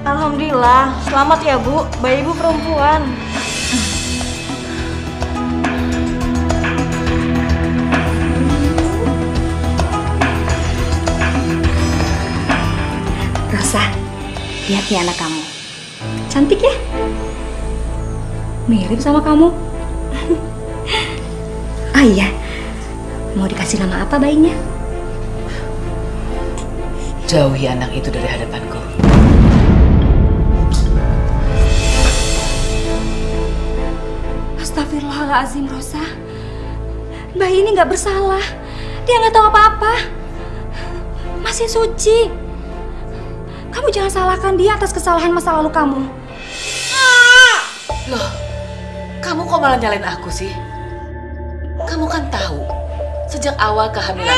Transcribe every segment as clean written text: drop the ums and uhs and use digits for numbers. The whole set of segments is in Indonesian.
Alhamdulillah, selamat ya Bu, bayi Ibu perempuan. Rosa, lihat nih anak kamu. Cantik ya? Mirip sama kamu. Ah iya, mau dikasih nama apa bayinya? Jauhi anak itu dari hadapanku. Astagfirullahaladzim, Rosa. Bayi ini nggak bersalah. Dia nggak tahu apa-apa. Masih suci. Kamu jangan salahkan dia atas kesalahan masa lalu kamu. Loh, kamu kok malah nyalain aku sih? Kamu kan tahu, sejak awal kehamilan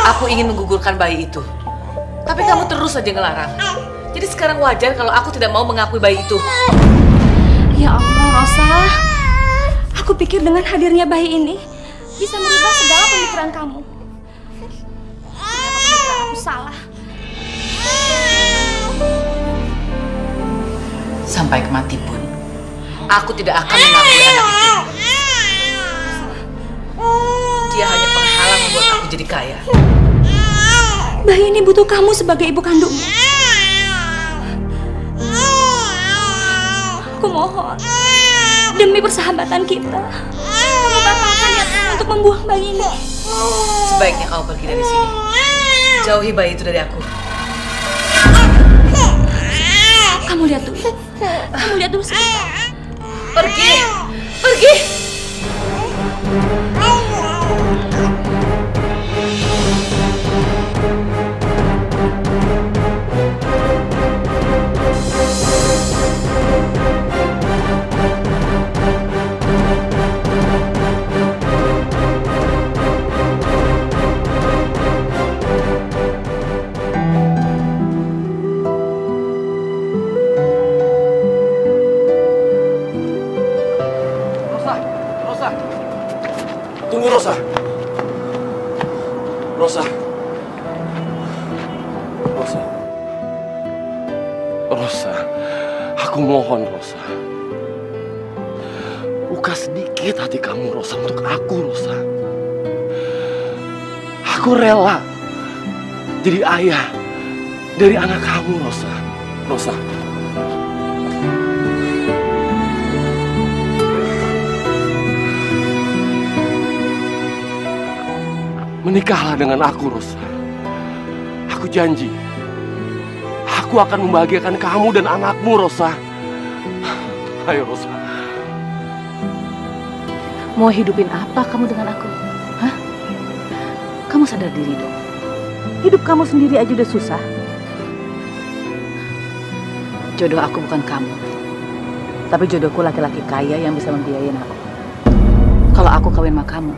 aku ingin menggugurkan bayi itu. Tapi kamu terus saja ngelarang. Jadi sekarang wajar kalau aku tidak mau mengakui bayi itu. Ya Allah, Rosa. Aku pikir dengan hadirnya bayi ini bisa merubah segala pemikiran kamu. Ternyata pemikiran aku salah. Sampai mati pun, aku tidak akan mengakui anak itu. Dia hanya penghalang membuat aku jadi kaya. Bayi ini butuh kamu sebagai ibu kandungnya. Aku mohon, demi persahabatan kita, kamu batalkan niat kamu untuk membuang bayi ini. Sebaiknya kau pergi dari sini. Jauhi bayi itu dari aku. Kamu lihat dulu. Kamu lihat dulu sebentar. Pergi! Pergi! Tunggu, Rosa. Rosa. Rosa. Rosa. Aku mohon, Rosa. Buka sedikit hati kamu, Rosa, untuk aku, Rosa. Aku rela jadi ayah dari anak kamu, Rosa. Rosa. Menikahlah dengan aku, Rosa. Aku janji, aku akan membahagiakan kamu dan anakmu, Rosa. Ayo, Rosa. Mau hidupin apa kamu dengan aku? Hah? Kamu sadar diri dong. Hidup kamu sendiri aja udah susah. Jodoh aku bukan kamu. Tapi jodohku laki-laki kaya yang bisa membiayain aku. Kalau aku kawin sama kamu,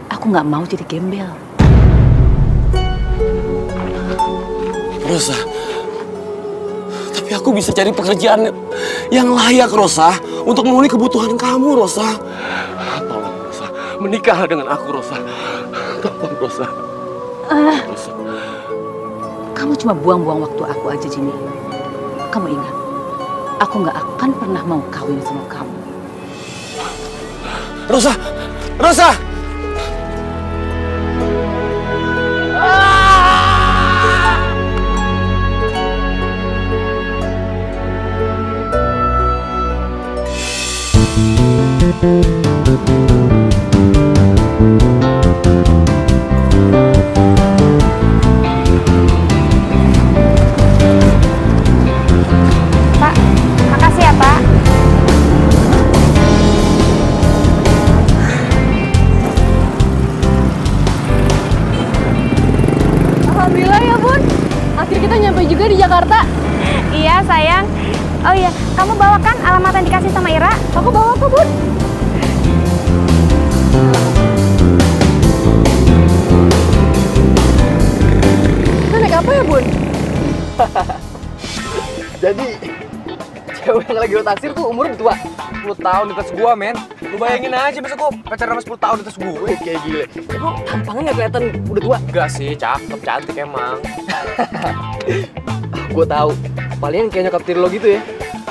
aku nggak mau jadi gembel. Rosa, tapi aku bisa cari pekerjaan yang layak, Rosa, untuk memenuhi kebutuhan kamu, Rosa. Tolong, Rosa, menikahlah dengan aku, Rosa. Tolong, Rosa. Rosa. Kamu cuma buang-buang waktu aku aja, Jimmy. Kamu ingat, aku nggak akan pernah mau kawin sama kamu. Rosa, Rosa. Pak, makasih ya, Pak. Alhamdulillah ya, Bun. Akhirnya kita nyampe juga di Jakarta. Iya, sayang. Oh iya, kamu bawakan alamat yang dikasih sama Ira? Aku bawa apa, Bun? Kita naik apa ya, Bun? Jadi cewek yang lagi lo taksir tuh umurnya udah tua. 10 tahun di atas gua, men. Lu bayangin aja masa gua pacaran sama 10 tahun di atas gue. Kayak gile. Emang tampangnya nggak kelihatan udah tua? Enggak sih, cakep, cantik emang. Gue tahu. Palingan kayak nyokap tiri lo gitu ya.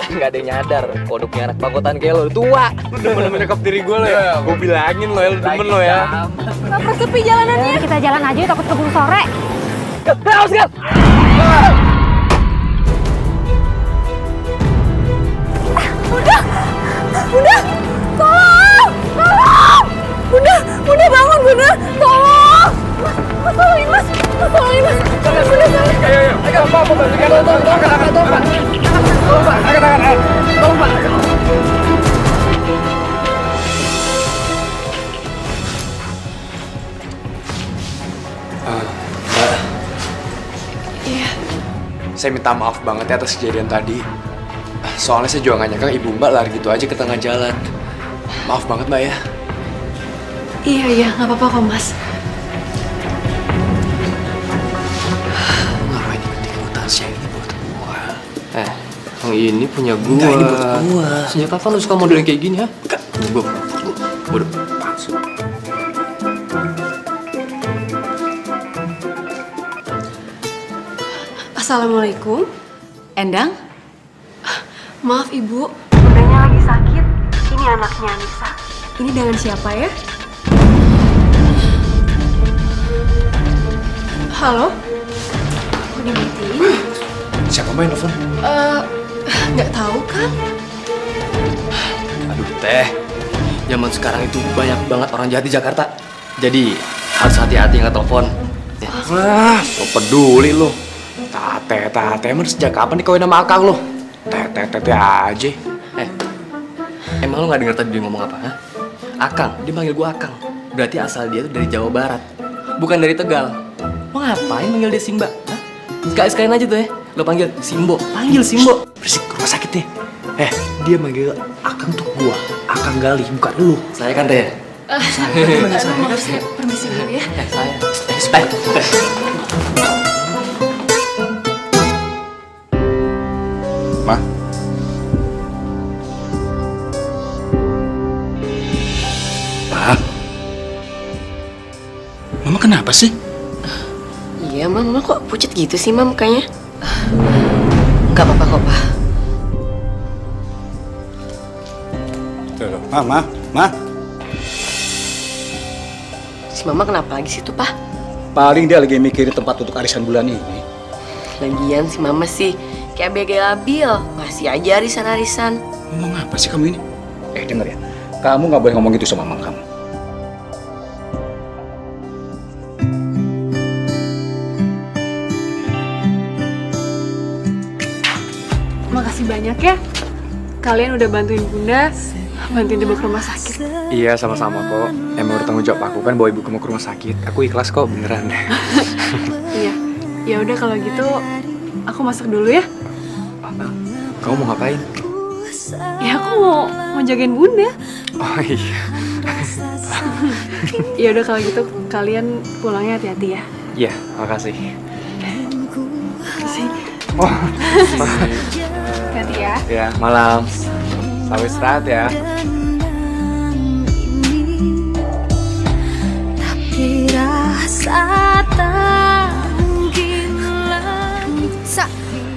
Nggak ada yang nyadar kalau udah punya anak pangkotan kayak lo udah tua. Lu demen nyokap tiri gue lo ya. Gue bilangin lo ya, lu demen lo ya. Kenapa sepi jalanannya? Kita jalan aja takut keburu sore. Harus kan? Bunda, tolong! Tolong! Bunda bangun, Bunda! Tolong! Tolongin Mas! Tolongin Mas! Bunda, Saya minta maaf banget ya atas kejadian tadi. Soalnya saya juga nggak nyangka ibu mbak lari gitu aja ke tengah jalan. Maaf banget mbak ya. Iya, nggak apa-apa kok Mas. Ngapain ikutin Tasya ini buat gua? Yang ini punya gua. Enggak, ini buat gua. Sejak kapan lu suka model yang kayak gini ya? Enggak, gua udah palsu. Assalamualaikum. Endang? Maaf Ibu, bundanya lagi sakit. Ini anaknya Anissa. Ini dengan siapa ya? Halo? Kok dimatiin? Siapa main telepon? Nggak tahu kan? Aduh teh, zaman sekarang itu banyak banget orang jahat di Jakarta. Jadi harus hati-hati nge-telepon. Wah, so peduli lo. Tate, emang sejak kapan dikawin sama akang lo? Tete aja. Emang lu nggak denger tadi dia ngomong apa? Hah? Akang, dia manggil gua Akang. Berarti asal dia tuh dari Jawa Barat, bukan dari Tegal. Lo ngapain manggil dia Simba? Hah? Sekalian aja tuh ya, lo panggil Simbo. Panggil Simbo. Berisik, rumah sakit deh. Dia manggil akang tuh gua. Akang Gali, bukan lu. Saya kan teh. Maaf saya permisi dulu ya. Saya. Ma. Pa. Mama kenapa sih? Iya, Mama kok pucat gitu sih, Mam, mukanya? Nggak apa-apa kok, Pa. Ma. Si Mama kenapa lagi situ, Pa? Paling dia lagi mikirin tempat untuk arisan bulan ini. Lagian si Mama sih kayak begal labil, masih aja arisan-arisan. Ngomong apa sih kamu ini? Denger ya, kamu nggak boleh ngomong gitu sama mama kamu. Makasih banyak ya. Kalian udah bantuin Bunda, bantuin dibawa ke rumah sakit. Iya, sama-sama kok. Emang udah tanggung jawab aku kan bawa ibu kamu ke rumah sakit. Aku ikhlas kok, beneran deh. Iya. Ya udah kalau gitu aku masak dulu ya. Kamu mau ngapain? Ya aku mau jagain Bunda. Oh iya. Ya udah kalau gitu kalian pulangnya hati-hati ya. Iya, makasih. Makasih. Oh. Hati-hati ya. Ya, malam. Selamat istirahat ya.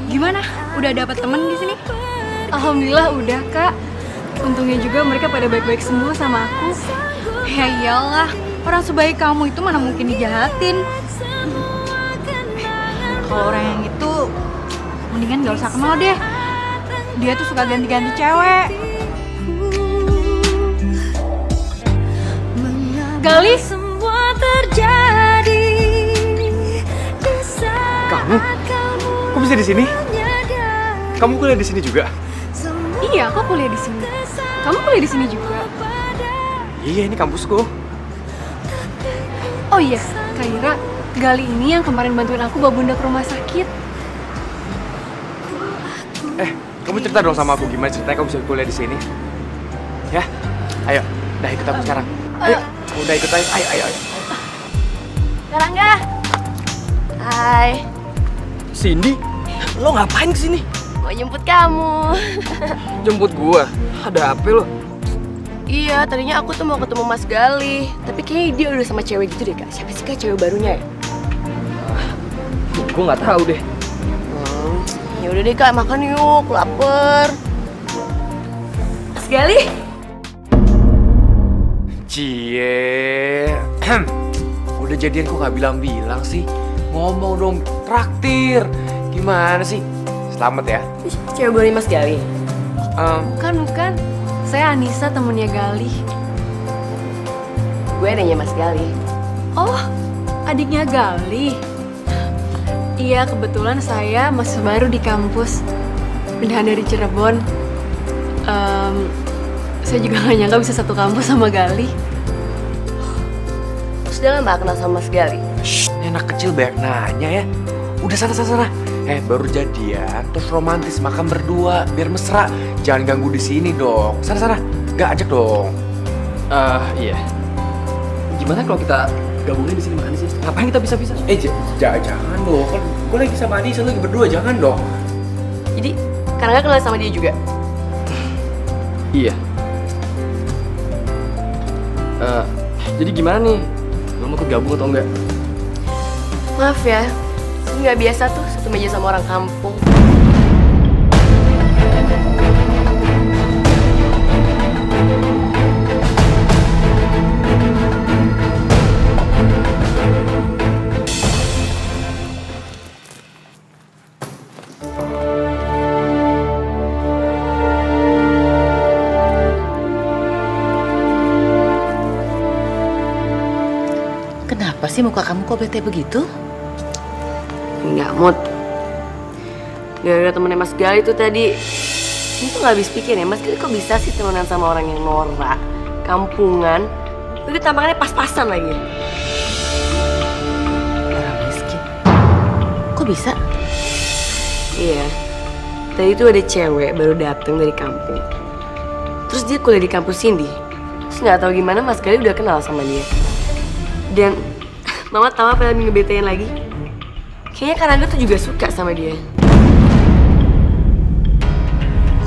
Gimana? Udah dapat temen di sini? Alhamdulillah udah, Kak. Untungnya juga mereka pada baik-baik semua sama aku. Ya iyalah, orang sebaik kamu itu mana mungkin dijahatin. Kalau orang yang itu, mendingan gak usah kenal deh. Dia tuh suka ganti-ganti cewek. Gali? Kamu? Kok bisa di sini? Kamu kuliah di sini juga? Iya, aku kuliah di sini. Kamu kuliah di sini juga? Iya, ini kampusku. Oh iya, Kak Ira, Gali ini yang kemarin bantuin aku bawa Bunda ke rumah sakit. Kamu cerita dong sama aku gimana ceritanya kamu bisa kuliah di sini? Ya, ayo, udah ikut aku sekarang. Ayo, udah ikut ayo, ayo. Karangga. Hai. Cindy, lo ngapain kesini? Mau jemput kamu. Jemput gua? Ada apa lo? Iya, tadinya aku tuh mau ketemu Mas Gali. Tapi kayaknya dia udah sama cewek gitu deh, Kak. Siapa sih, Kak, cewek barunya ya? Gua nggak tahu deh. Ya udah deh, Kak, makan yuk. Lapar. Mas Gali? Cie. Udah jadian kok nggak bilang-bilang sih? Ngomong dong, traktir. Gimana sih? Selamat ya. Cewek barunya Mas Gali? Bukan. Saya Anissa, temennya Gali. Gue adanya Mas Gali. Oh, adiknya Gali. Iya, kebetulan saya masih baru di kampus. Pindahan dari Cirebon. Saya juga gak nyangka bisa satu kampus sama Gali. Terus dia nggak kenal sama Mas Gali? Shh, anak kecil banyak nanya ya. Udah sana. Baru jadian, terus romantis makan berdua, biar mesra. Jangan ganggu di sini dong. Sana. Gak ajak dong. Iya. Gimana kalau kita gabungnya di sini makan di sini? Ngapain kita bisa-bisa? Jangan dong. Kan gue lagi sama Anissa, lagi berdua, jangan dong. Jadi, karena kenal sama dia juga? Iya. Jadi gimana nih? Lo mau ikut gabung atau enggak? Maaf ya, nggak biasa tuh satu meja sama orang kampung. Kenapa sih muka kamu kok bete begitu? Enggak, Mut. Gara-gara temennya Mas Gali tuh tadi, ini tuh gak habis pikir ya, Mas Gali kok bisa sih temenan sama orang yang norak, kampungan, udah tampaknya pas-pasan lagi. Orang miskin. Kok bisa? Iya, tadi tuh ada cewek baru dateng dari kampung. Terus dia kuliah di kampus Cindy. Terus gak tahu gimana Mas Gali udah kenal sama dia. Dan Mama tahu apa yang ngebetain lagi? Kayaknya Karangga tuh juga suka sama dia.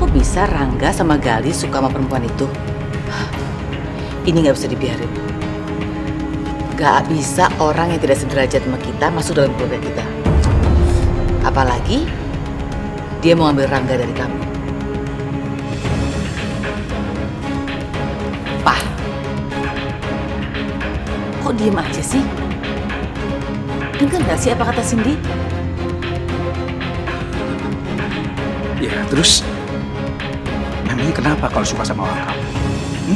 Kok bisa Rangga sama Gali suka sama perempuan itu? Ini nggak bisa dibiarin. Gak bisa orang yang tidak sederajat sama kita masuk dalam keluarga kita. Apalagi dia mau ambil Rangga dari kamu. Pak, kok diem aja sih? Dengar gak sih apa kata Cindy? Ya, terus memangnya kenapa kalau suka sama orang kamu?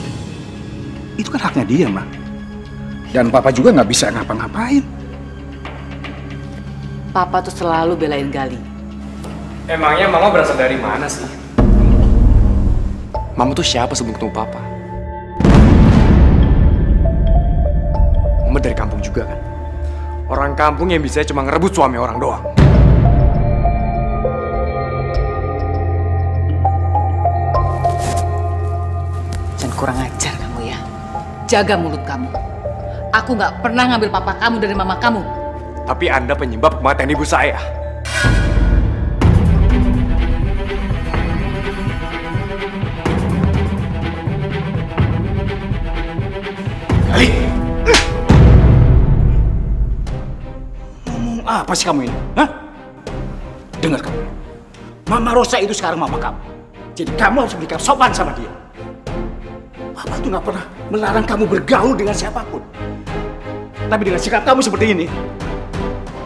Itu kan haknya dia, Ma. Dan Papa juga nggak bisa ngapa-ngapain. Papa tuh selalu belain Gali. Emangnya Mama berasal dari mana sih? Mama tuh siapa sebelum ketemu Papa? Mama dari kampung juga kan? Orang kampung yang bisa cuma ngerebut suami orang doang. Jangan kurang ajar kamu ya. Jaga mulut kamu. Aku nggak pernah ngambil papa kamu dari mama kamu. Tapi Anda penyebab kematian ibu saya. Gali! Ngomong apa sih kamu ini? Hah? Dengar kamu. Mama Rosa itu sekarang mama kamu. Jadi kamu harus bersikap sopan sama dia. Papa tuh nggak pernah melarang kamu bergaul dengan siapapun. Tapi dengan sikap kamu seperti ini,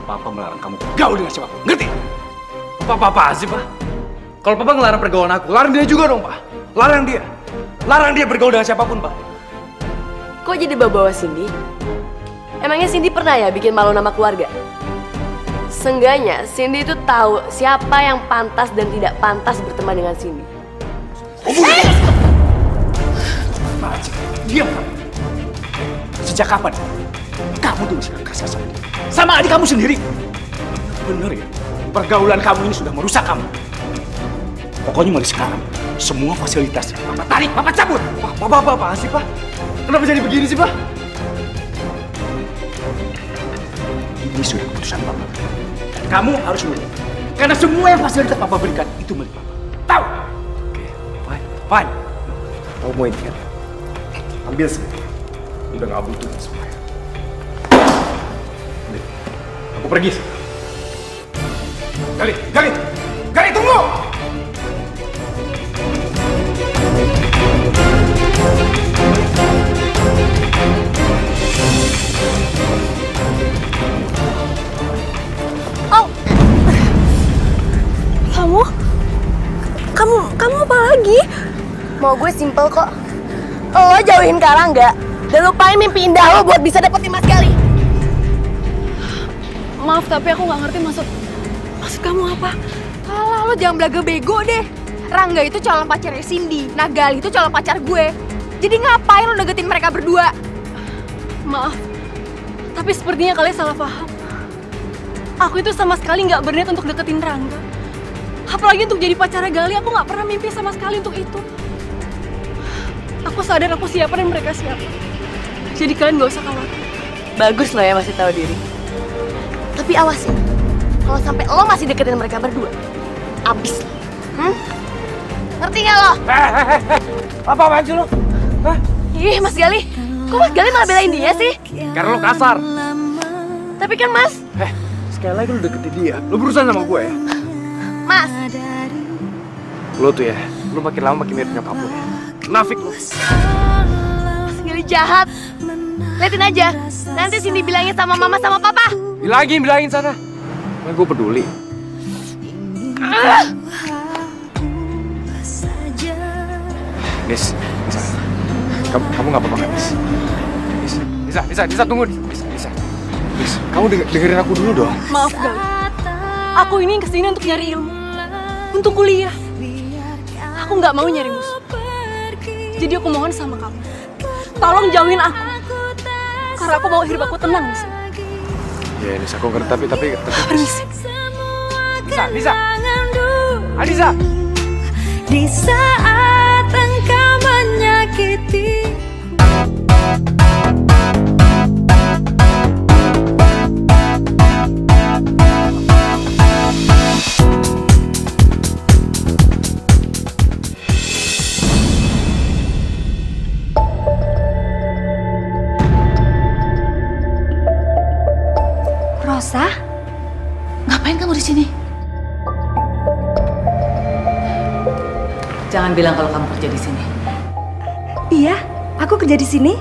Papa melarang kamu bergaul dengan siapapun. Ngerti? Apa sih, Pak? Kalau Papa ngelarang pergaulan aku, larang dia juga dong, Pak. Larang dia. Larang dia bergaul dengan siapapun, Pak. Kok jadi bawa-bawa Cindy? Emangnya Cindy pernah ya bikin malu nama keluarga? Seenggaknya Cindy itu tahu siapa yang pantas dan tidak pantas berteman dengan Cindy. Diam kamu. Sejak kapan kamu tuh bersikap kasar sama dia? Sama adik kamu sendiri. Bener ya, pergaulan kamu ini sudah merusak kamu. Pokoknya mulai sekarang, semua fasilitas Papa tarik, Papa cabut. Apa sih, Pak? Kenapa jadi begini sih, Pak? Ini sudah keputusan Papa. Dan kamu harus nurut. Karena semua yang fasilitas Papa berikan itu itu milik Papa. Tahu? Oke, fine. Kamu mau ini kan? Ambil sendiri. Udah nggak butuh semua. Ambil. Aku pergi. Gali, tunggu! Kamu apa lagi? Mau gue simple kok. Lo jauhin Karangga dan lupain mimpi indah lo buat bisa dapetin Mas Gali. Maaf, tapi aku nggak ngerti maksud kamu apa. Alah, lo jangan belaga bego deh. Rangga itu calon pacarnya Cindy, nah Gali itu calon pacar gue. Jadi ngapain lo deketin mereka berdua? Maaf, tapi sepertinya kalian salah paham. Aku itu sama sekali nggak berniat untuk deketin Rangga. Apalagi untuk jadi pacarnya Gali, aku nggak pernah mimpi sama sekali untuk itu. Aku sadar aku siapa dan mereka siapa. Jadi kalian nggak usah khawatir. Bagus lo ya masih tahu diri. Tapi awas ya, kalau sampai lo masih deketin mereka berdua, abis lo. Ngerti nggak lo? Apa-apaan sih lo? Hah? Ih, Mas Gali, kok Mas Gali malah belain dia sih? Karena lo kasar. Tapi kan Mas, Sekali lagi lo deketin dia. Lo berurusan sama gue ya? Mas, Lo tuh ya, lo makin lama makin mirip nyokap lo ya. Nafik lo. Mas Gali jahat. Liatin aja, nanti Cindy bilangin sama Mama sama Papa. Bilangin sana. Kan gue peduli. Nis, kamu nggak apa-apa kan, Nis? Nisa, tunggu. Nisa, kamu dengerin aku dulu dong. Maaf Gali, aku ini kesini untuk nyari ilmu, untuk kuliah. Aku nggak mau nyari musuh. Jadi aku mohon sama kamu, tolong jauhin aku, karena aku mau hidup aku tenang di sini. Ya, Nisa, aku ngerti tapi Permisi. Nisa, Anissa. Di saat engkau menyakiti. Rosa? Ngapain kamu di sini? Jangan bilang kalau kamu kerja di sini. Iya, aku kerja di sini.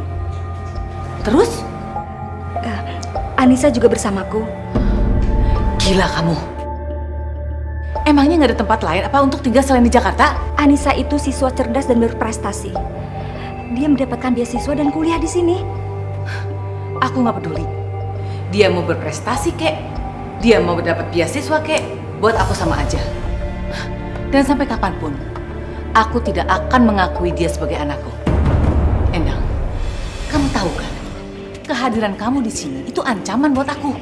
Terus? Anissa juga bersamaku. Gila kamu. Emangnya nggak ada tempat lain apa untuk tinggal selain di Jakarta? Anissa itu siswa cerdas dan berprestasi. Dia mendapatkan beasiswa dan kuliah di sini. Aku nggak peduli. Dia mau berprestasi kek, dia mau mendapat beasiswa kek, buat aku sama aja. Dan sampai kapanpun, aku tidak akan mengakui dia sebagai anakku. Endang, kamu tahu kan? Kehadiran kamu di sini itu ancaman buat aku.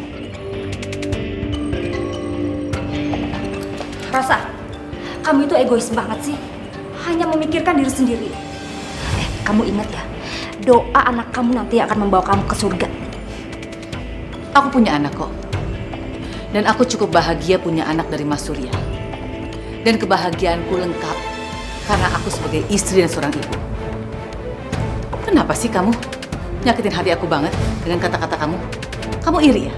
Rosa, kamu itu egois banget sih. Hanya memikirkan diri sendiri. Kamu ingat ya, doa anak kamu nanti akan membawa kamu ke surga. Aku punya anak kok. Dan aku cukup bahagia punya anak dari Mas Surya. Dan kebahagiaanku lengkap karena aku sebagai istri dan seorang ibu. Kenapa sih kamu nyakitin hati aku banget dengan kata-kata kamu? Kamu iri ya?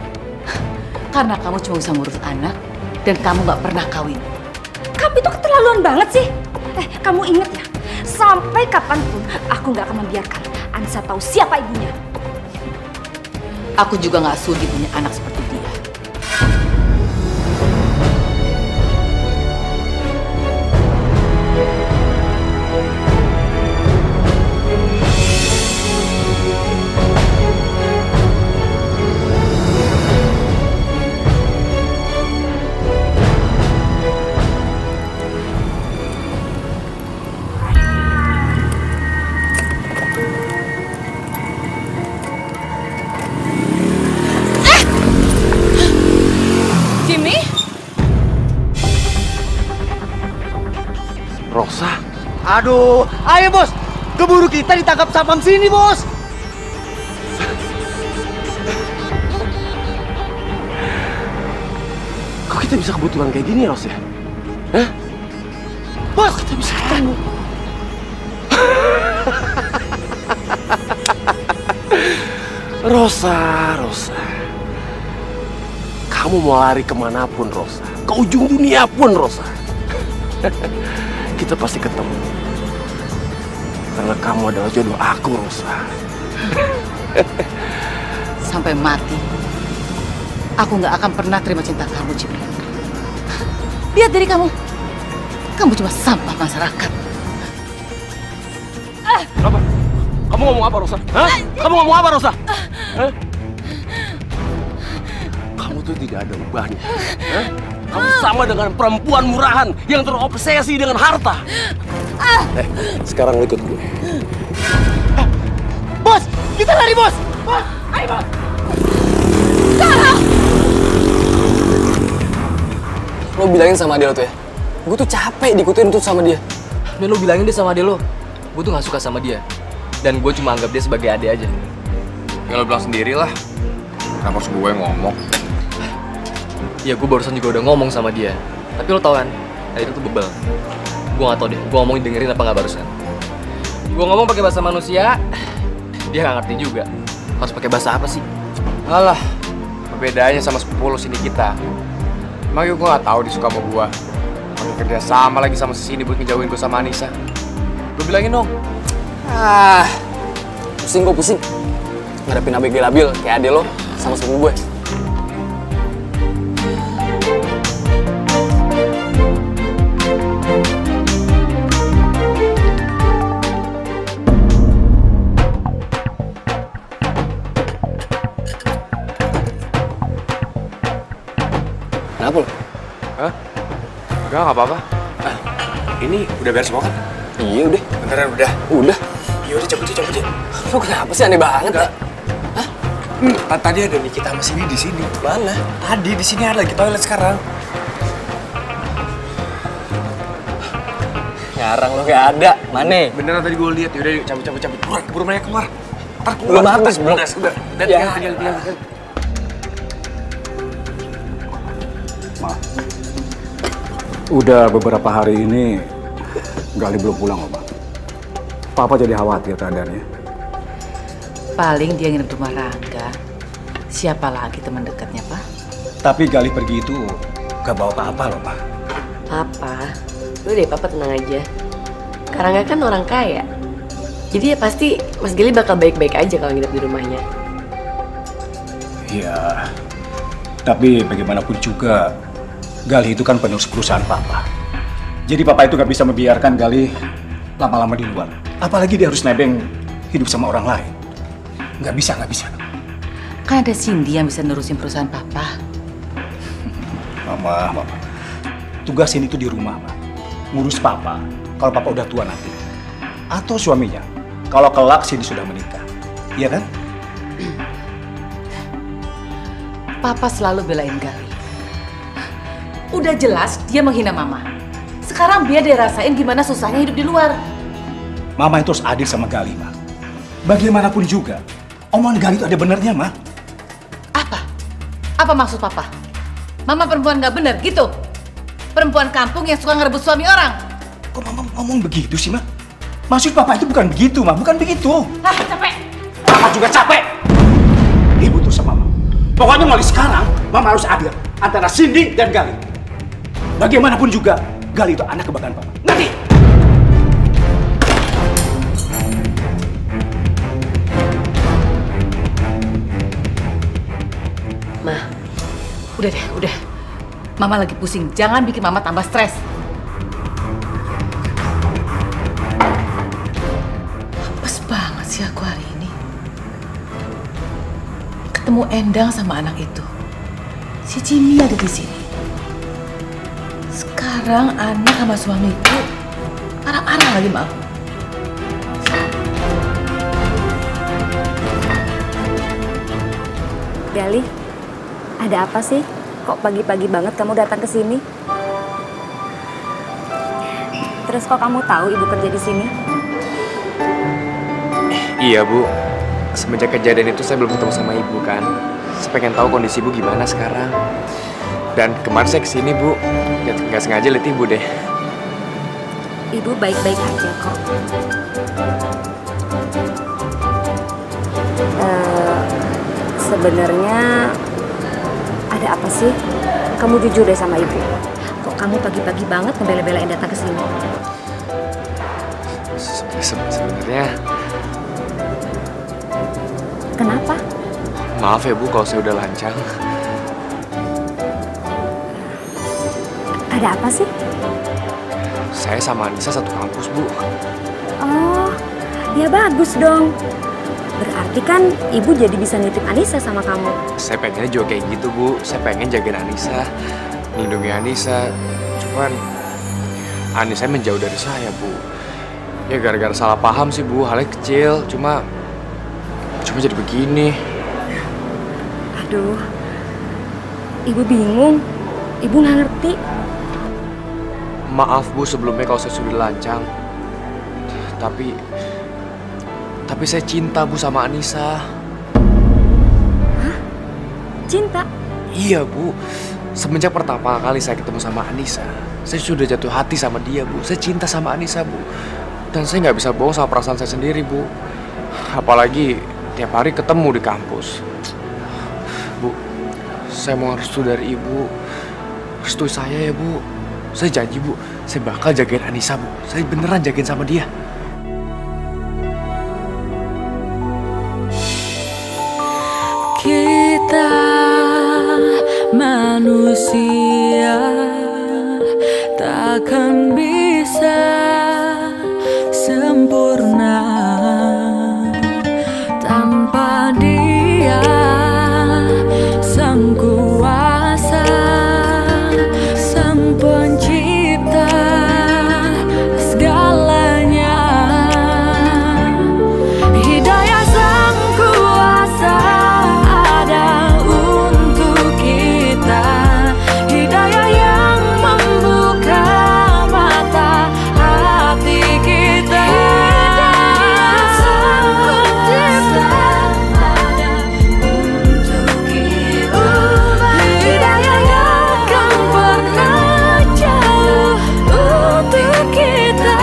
Karena kamu cuma bisa ngurus anak dan kamu gak pernah kawin. Kamu itu keterlaluan banget sih. Kamu ingat ya, sampai kapanpun aku gak akan membiarkan Anissa tahu siapa ibunya. Aku juga gak sudi punya anak seperti dia. Rosa. Aduh, ayo bos, keburu kita ditangkap sapam sini bos. Kok kita bisa kebetulan kayak gini, Ros ya? Hah? Bos, kita bisa ketemu. Rosa. Kamu mau lari kemanapun, Rosa. Ke ujung dunia pun, Rosa. Kita pasti ketemu. Karena kamu adalah jodoh aku, Rosa. Sampai mati, aku nggak akan pernah terima cinta kamu, Jibril. Lihat diri kamu. Kamu cuma sampah masyarakat. Apa? Kamu ngomong apa, Rosa? Hah? Kamu ngomong apa, Rosa? Hah? Kamu tuh tidak ada ubahnya. Hah? Kamu sama dengan perempuan murahan yang terobsesi dengan harta. Sekarang ikut gue. Bos, kita lari, Bos. Bos, ayo, Bos. Lo bilangin sama dia lo tuh ya, gue tuh capek diikutin tuh sama dia. Dan lo bilangin deh sama dia lo, gue tuh gak suka sama dia. Dan gue cuma anggap dia sebagai adik aja. Ya lo bilang sendiri lah. Kenapa harus gue ngomong? Ya gue barusan juga udah ngomong sama dia. Tapi lo tau kan, tadi itu tuh bebel. Gue gak tau deh, gue ngomongin dengerin apa gak barusan. Gue ngomong pakai bahasa manusia, dia gak ngerti juga. Harus pakai bahasa apa sih? Alah, perbedaannya sama sepupu lo sini kita. Makanya gue gak tahu dia suka sama gue. Makanya kerja sama lagi sama si Cindy buat ngejauhin gue sama Anissa. Lo bilangin dong. Pusing gue pusing. Ngadepin ABG labil kayak adek lo sama sepupu gue. Kenapa lo? Hah? Enggak, gak apa-apa. Ini udah beres semua kan? Iya udah. Beneran udah? Udah. Iya udah, cabut aja. Lo kenapa sih aneh banget ya? Hah? Tadi ada Nikita sama Cindy di sini. Mana? Tadi di sini ada lagi toilet sekarang. Ngarang lo gak ada. Mana? Beneran tadi gue lihat. Yaudah, cabut. Buruan, keburu mereka keluar. Ntar keluar. Belum habis, belum. Udah. Dan Ya. tinggal. Ma, udah beberapa hari ini Gali belum pulang, Oma. Papa jadi khawatir keadaannya. Paling dia nginep rumah Rangga. Siapa lagi teman dekatnya, Pak? Tapi Gali pergi itu gak bawa apa-apa loh, Ma. Papa, udah deh Papa tenang aja. Karangga kan orang kaya. Jadi ya pasti Mas Gali bakal baik-baik aja kalau nginep di rumahnya. Iya, tapi bagaimanapun juga Gali itu kan penerus perusahaan Papa. Jadi Papa itu gak bisa membiarkan Gali lama-lama di luar. Apalagi dia harus nebeng hidup sama orang lain. Gak bisa. Kan ada Cindy yang bisa nerusin perusahaan Papa. Mama. Tugasin itu di rumah, Ma. Ngurus Papa kalau Papa udah tua nanti. Atau suaminya kalau kelak Cindy sudah menikah. Iya kan? Papa selalu belain Gali. Udah jelas dia menghina Mama. Sekarang biar dia rasain gimana susahnya hidup di luar. Mama itu harus adil sama Gali, Ma. Bagaimanapun juga, omongan Gali itu ada benernya, Ma. Apa? Apa maksud Papa? Mama perempuan gak bener gitu? Perempuan kampung yang suka ngerebut suami orang? Kok Mama ngomong begitu sih, Ma? Maksud Papa itu bukan begitu, Ma. Bukan begitu. Capek. Papa juga capek. Ibu tuh sama Mama. Pokoknya mulai sekarang, Mama harus adil antara Cindy dan Gali. Bagaimanapun juga, Gali itu anak kebanggaan Papa. Ngerti? Ma, Udah deh, udah. Mama lagi pusing. Jangan bikin Mama tambah stres. Apes banget sih aku hari ini. Ketemu Endang sama anak itu. Si Jimmy ada di sini. Sekarang anak sama suamiku arang-arang lagi sama aku. Gali, ada apa sih? Kok pagi-pagi banget kamu datang ke sini? Terus kok kamu tahu ibu kerja di sini? Iya, Bu. Semenjak kejadian itu saya belum ketemu sama ibu kan. Saya pengen tahu kondisi ibu gimana sekarang. Dan kemarin saya kesini, Bu. Nggak sengaja lihat ibu deh. Ibu baik-baik aja kok. Sebenarnya ada apa sih? Kamu jujur deh sama ibu. Kok kamu pagi-pagi banget ngebela-belain datang ke sini? Sebenarnya Kenapa? maaf ya Bu kalau saya udah lancang. Ada apa sih? Saya sama Anissa satu kampus Bu. Oh, ya bagus dong. Berarti kan ibu jadi bisa nitip Anissa sama kamu. Saya pengennya juga kayak gitu Bu. Saya pengen jagain Anissa, melindungi Anissa. Cuman Anissa menjauh dari saya Bu. Ya gara-gara salah paham sih Bu, halnya kecil. Cuma jadi begini. Aduh, ibu bingung. Ibu nggak ngerti. Maaf Bu sebelumnya kalau saya sudah lancang. Tapi saya cinta Bu sama Anissa. Hah? Cinta? Iya Bu. Semenjak pertama kali saya ketemu sama Anissa, saya sudah jatuh hati sama dia Bu. Saya cinta sama Anissa Bu. Dan saya nggak bisa bohong sama perasaan saya sendiri Bu. Apalagi tiap hari ketemu di kampus. Bu, saya mau restu dari ibu. Restu saya ya Bu. Saya janji Bu, saya bakal jagain Anissa Bu. Saya beneran jagain sama dia. Kita manusia takkan bisa sempurna tanpa Dia Sang Kuasa, Sang Pencipta segalanya. Hidayah Sang Kuasa ada untuk kita. Hidayah yang membuka mata hati kita. Hidayah Sang Pencipta ada untuk kita. Hidayah yang kan pernah jauh untuk kita.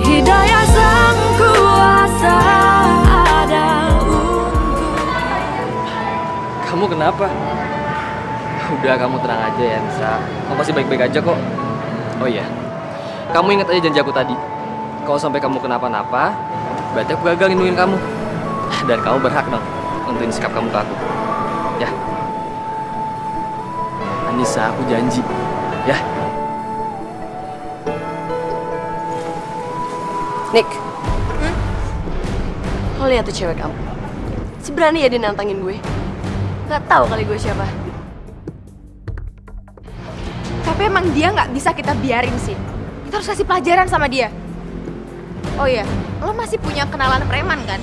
Hidayah Sang Kuasa ada untuk. Kamu kenapa? Udah, kamu tenang aja ya, Nisa. Kamu pasti baik-baik aja kok. Oh iya, kamu ingat aja janji aku tadi. Kalau sampai kamu kenapa-napa, berarti aku gagal lindungin kamu. Dan kamu berhak dong nentuin sikap kamu ke aku. Ya. Anissa, aku janji. Ya. Nick, lo lihat tuh cewek kamu. Si berani ya dia nantangin gue. Gak tahu kali gue siapa. Tapi emang dia nggak bisa kita biarin sih. Kita harus kasih pelajaran sama dia. Oh iya, lo masih punya kenalan preman kan?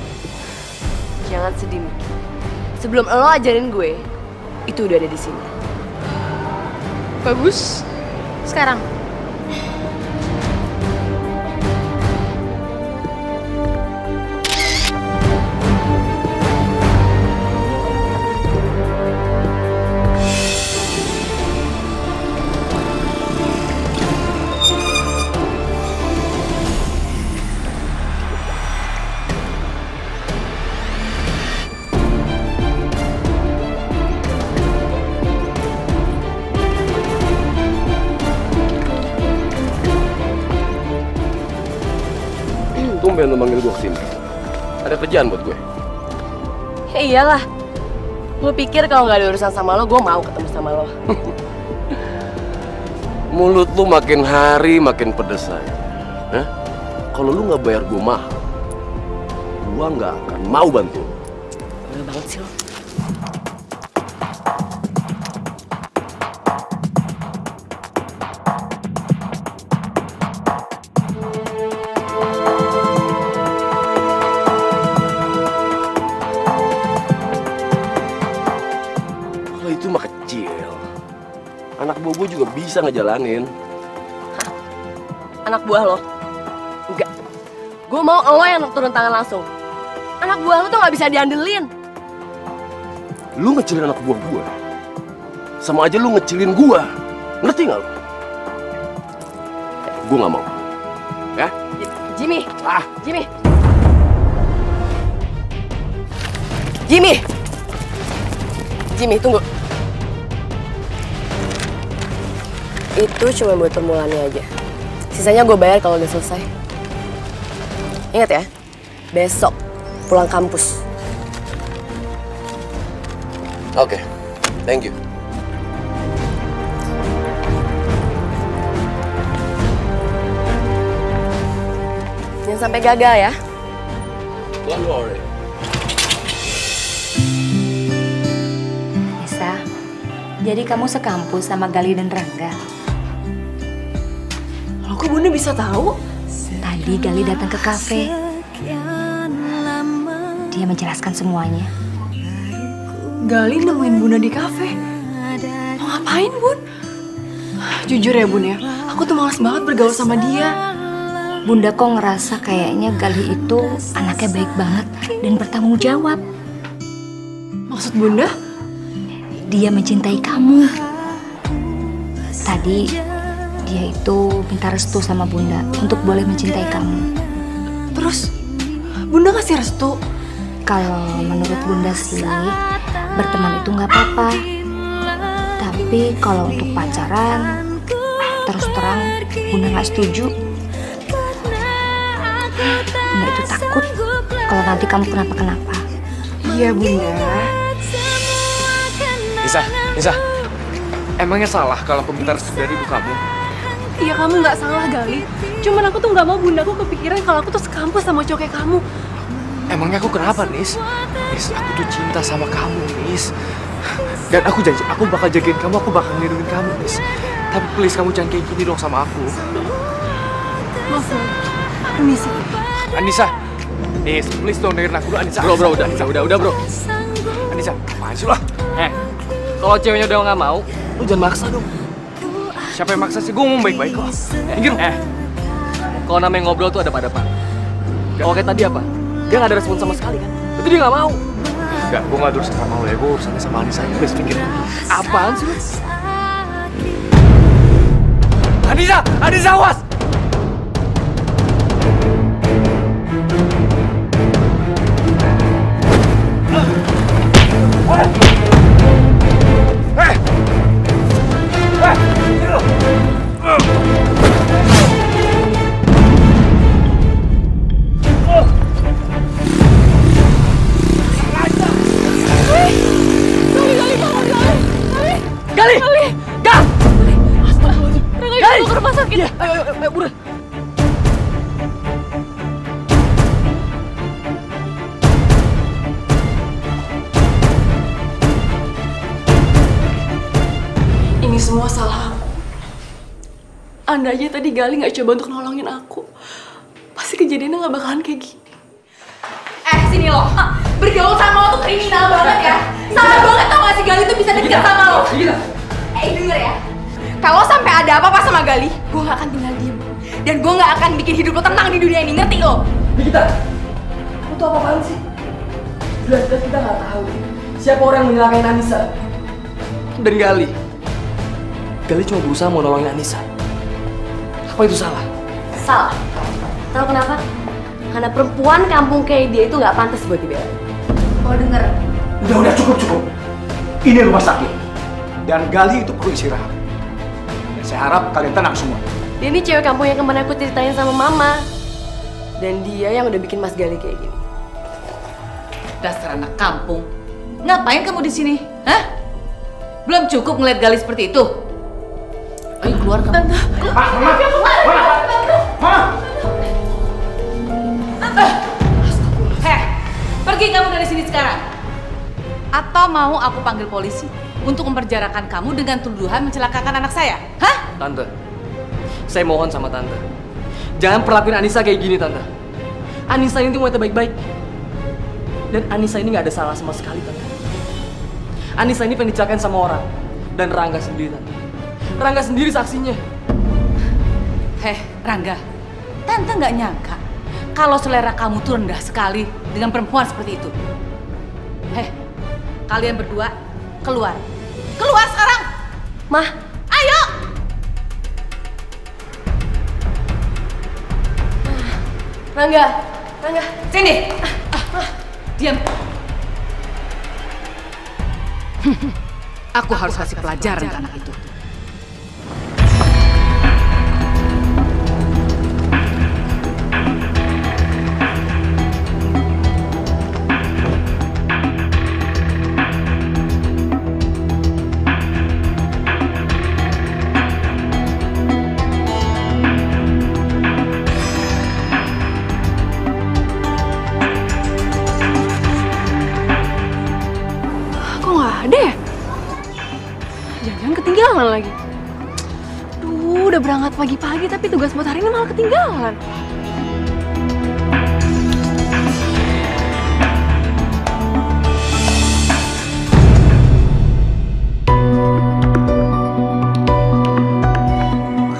Jangan sedih, Nick. Sebelum lo ajarin gue, itu udah ada di sini. Bagus. Sekarang. Tumben lo manggil gue kesini. Ada kerjaan buat gue. Ya iyalah. Lo pikir kalau nggak ada urusan sama lo, gue mau ketemu sama lo? Mulut lu makin hari makin pedes aja. Hah? Kalau lu nggak bayar gue mahal, gue nggak akan mau bantu. Bener banget sih lo. Kalau itu mah kecil. Anak buah gue juga bisa ngejalanin. Anak buah lo? Enggak. Gue mau lo yang turun tangan langsung. Anak buah lo tuh nggak bisa diandelin. Lu ngecilin anak buah gua, sama aja lu ngecilin gua. Ngerti nggak lu? Gua nggak mau. Ya? Jimmy! Jimmy! Jimmy! Jimmy, tunggu. Itu cuma buat permulaannya aja. Sisanya gue bayar kalau udah selesai. Ingat ya, besok pulang kampus. Oke, thank you. Jangan sampai gagal ya. Don't worry. Nisa, jadi kamu sekampus sama Gali dan Rangga? Loh, kok Bunda bisa tahu? Tadi Gali datang ke kafe. Dia menjelaskan semuanya. Gali nemuin Bunda di kafe. Mau ngapain, Bun? Jujur ya, Bun ya, aku tuh malas banget bergaul sama dia. Bunda kok ngerasa kayaknya Gali itu anaknya baik banget dan bertanggung jawab. Maksud Bunda? Dia mencintai kamu. Tadi dia itu minta restu sama Bunda untuk boleh mencintai kamu. Terus Bunda kasih restu? Kalau menurut Bunda sih, berteman itu nggak apa-apa. Tapi kalau untuk pacaran, terus terang Bunda nggak setuju. Bunda itu takut kalau nanti kamu kenapa-kenapa. Iya, Bunda. Nisa, emangnya salah kalau aku minta restu dari ibu kamu? Iya, kamu nggak salah, Gali. Cuman aku tuh nggak mau Bundaku kepikiran kalau aku tuh sekampus sama cowok kayak kamu. Emangnya aku kenapa, Nis? Nis, aku tuh cinta sama kamu, Nis. Dan aku janji, aku bakal jagain kamu, aku bakal ngelindungin kamu, Nis. Tapi please, kamu jangan kayak gini dong sama aku. Maaf, permisi. Anissa, Nis, please dong dengerin aku dulu, Anissa. Bro, udah, bro. Anissa, apaan sih lo? Kalau ceweknya udah nggak mau, lu jangan maksa dong. Siapa yang maksa sih? Gue ngomong baik-baik kok. Minggir. Kalau namanya ngobrol tuh ada pada apa? Kalau kayak tadi apa? Dia nggak ada respon sama sekali kan? Berarti dia nggak mau. Enggak, gue nggak urusan sama lo ya, gue urusannya sama Anissa. Please, minggir. Apaan sih lu? Anissa, awas! Ayo, buruan. Ini semua salah aku. Anda aja tadi Gali nggak coba untuk nolongin aku. Pasti kejadiannya nggak bakalan kayak gini. Sini lo. Bergaul sama lo tuh kriminal banget ya. Salah banget tau gak sih Gali tuh bisa deket sama lo. Denger ya. Kalau sampai ada apa-apa sama Gali, gue gak akan tinggal diem. Dan gue gak akan bikin hidup lo tenang di dunia ini, ngerti lo? Nikita, kamu tuh apa-apaan sih? Jelas-jelas kita nggak tahu siapa orang yang menyelakain Anissa. Dan Gali cuma berusaha mau nolongin Anissa. Apa itu salah? Salah. Tahu kenapa? Karena perempuan kampung kayak dia itu nggak pantas buat dibelain. Lo denger? Udah cukup. Ini rumah sakit. Dan Gali itu perlu istirahat. Dan saya harap kalian tenang semua. Dia ini cewek kampung yang kemarin aku ceritain sama Mama. Dan dia yang udah bikin Mas Gali kayak gini. Dasar anak kampung. Ngapain kamu di sini? Hah? Belum cukup ngeliat Gali seperti itu? Ayo keluar kamu. Pergi kamu dari sini sekarang. Atau mau aku panggil polisi untuk memperjarakan kamu dengan tuduhan mencelakakan anak saya? Hah? Tante, saya mohon sama Tante. Jangan perlakuin Anissa kayak gini, Tante. Anissa ini tuh wanita baik-baik. Dan Anissa ini nggak ada salah sama sekali, Tante. Anissa ini pengen dicelakain sama orang. Dan Rangga sendiri, Tante. Rangga sendiri saksinya. Rangga, Tante nggak nyangka kalau selera kamu tuh rendah sekali dengan perempuan seperti itu. Kalian berdua keluar. Keluar sekarang. Mah, Ayo. Rangga. Sini. Diam. Aku harus kasih pelajaran ke anak itu. Kok nggak ada ya? Jangan ketinggalan lagi. Duh, udah berangkat pagi-pagi tapi tugas buat hari ini malah ketinggalan.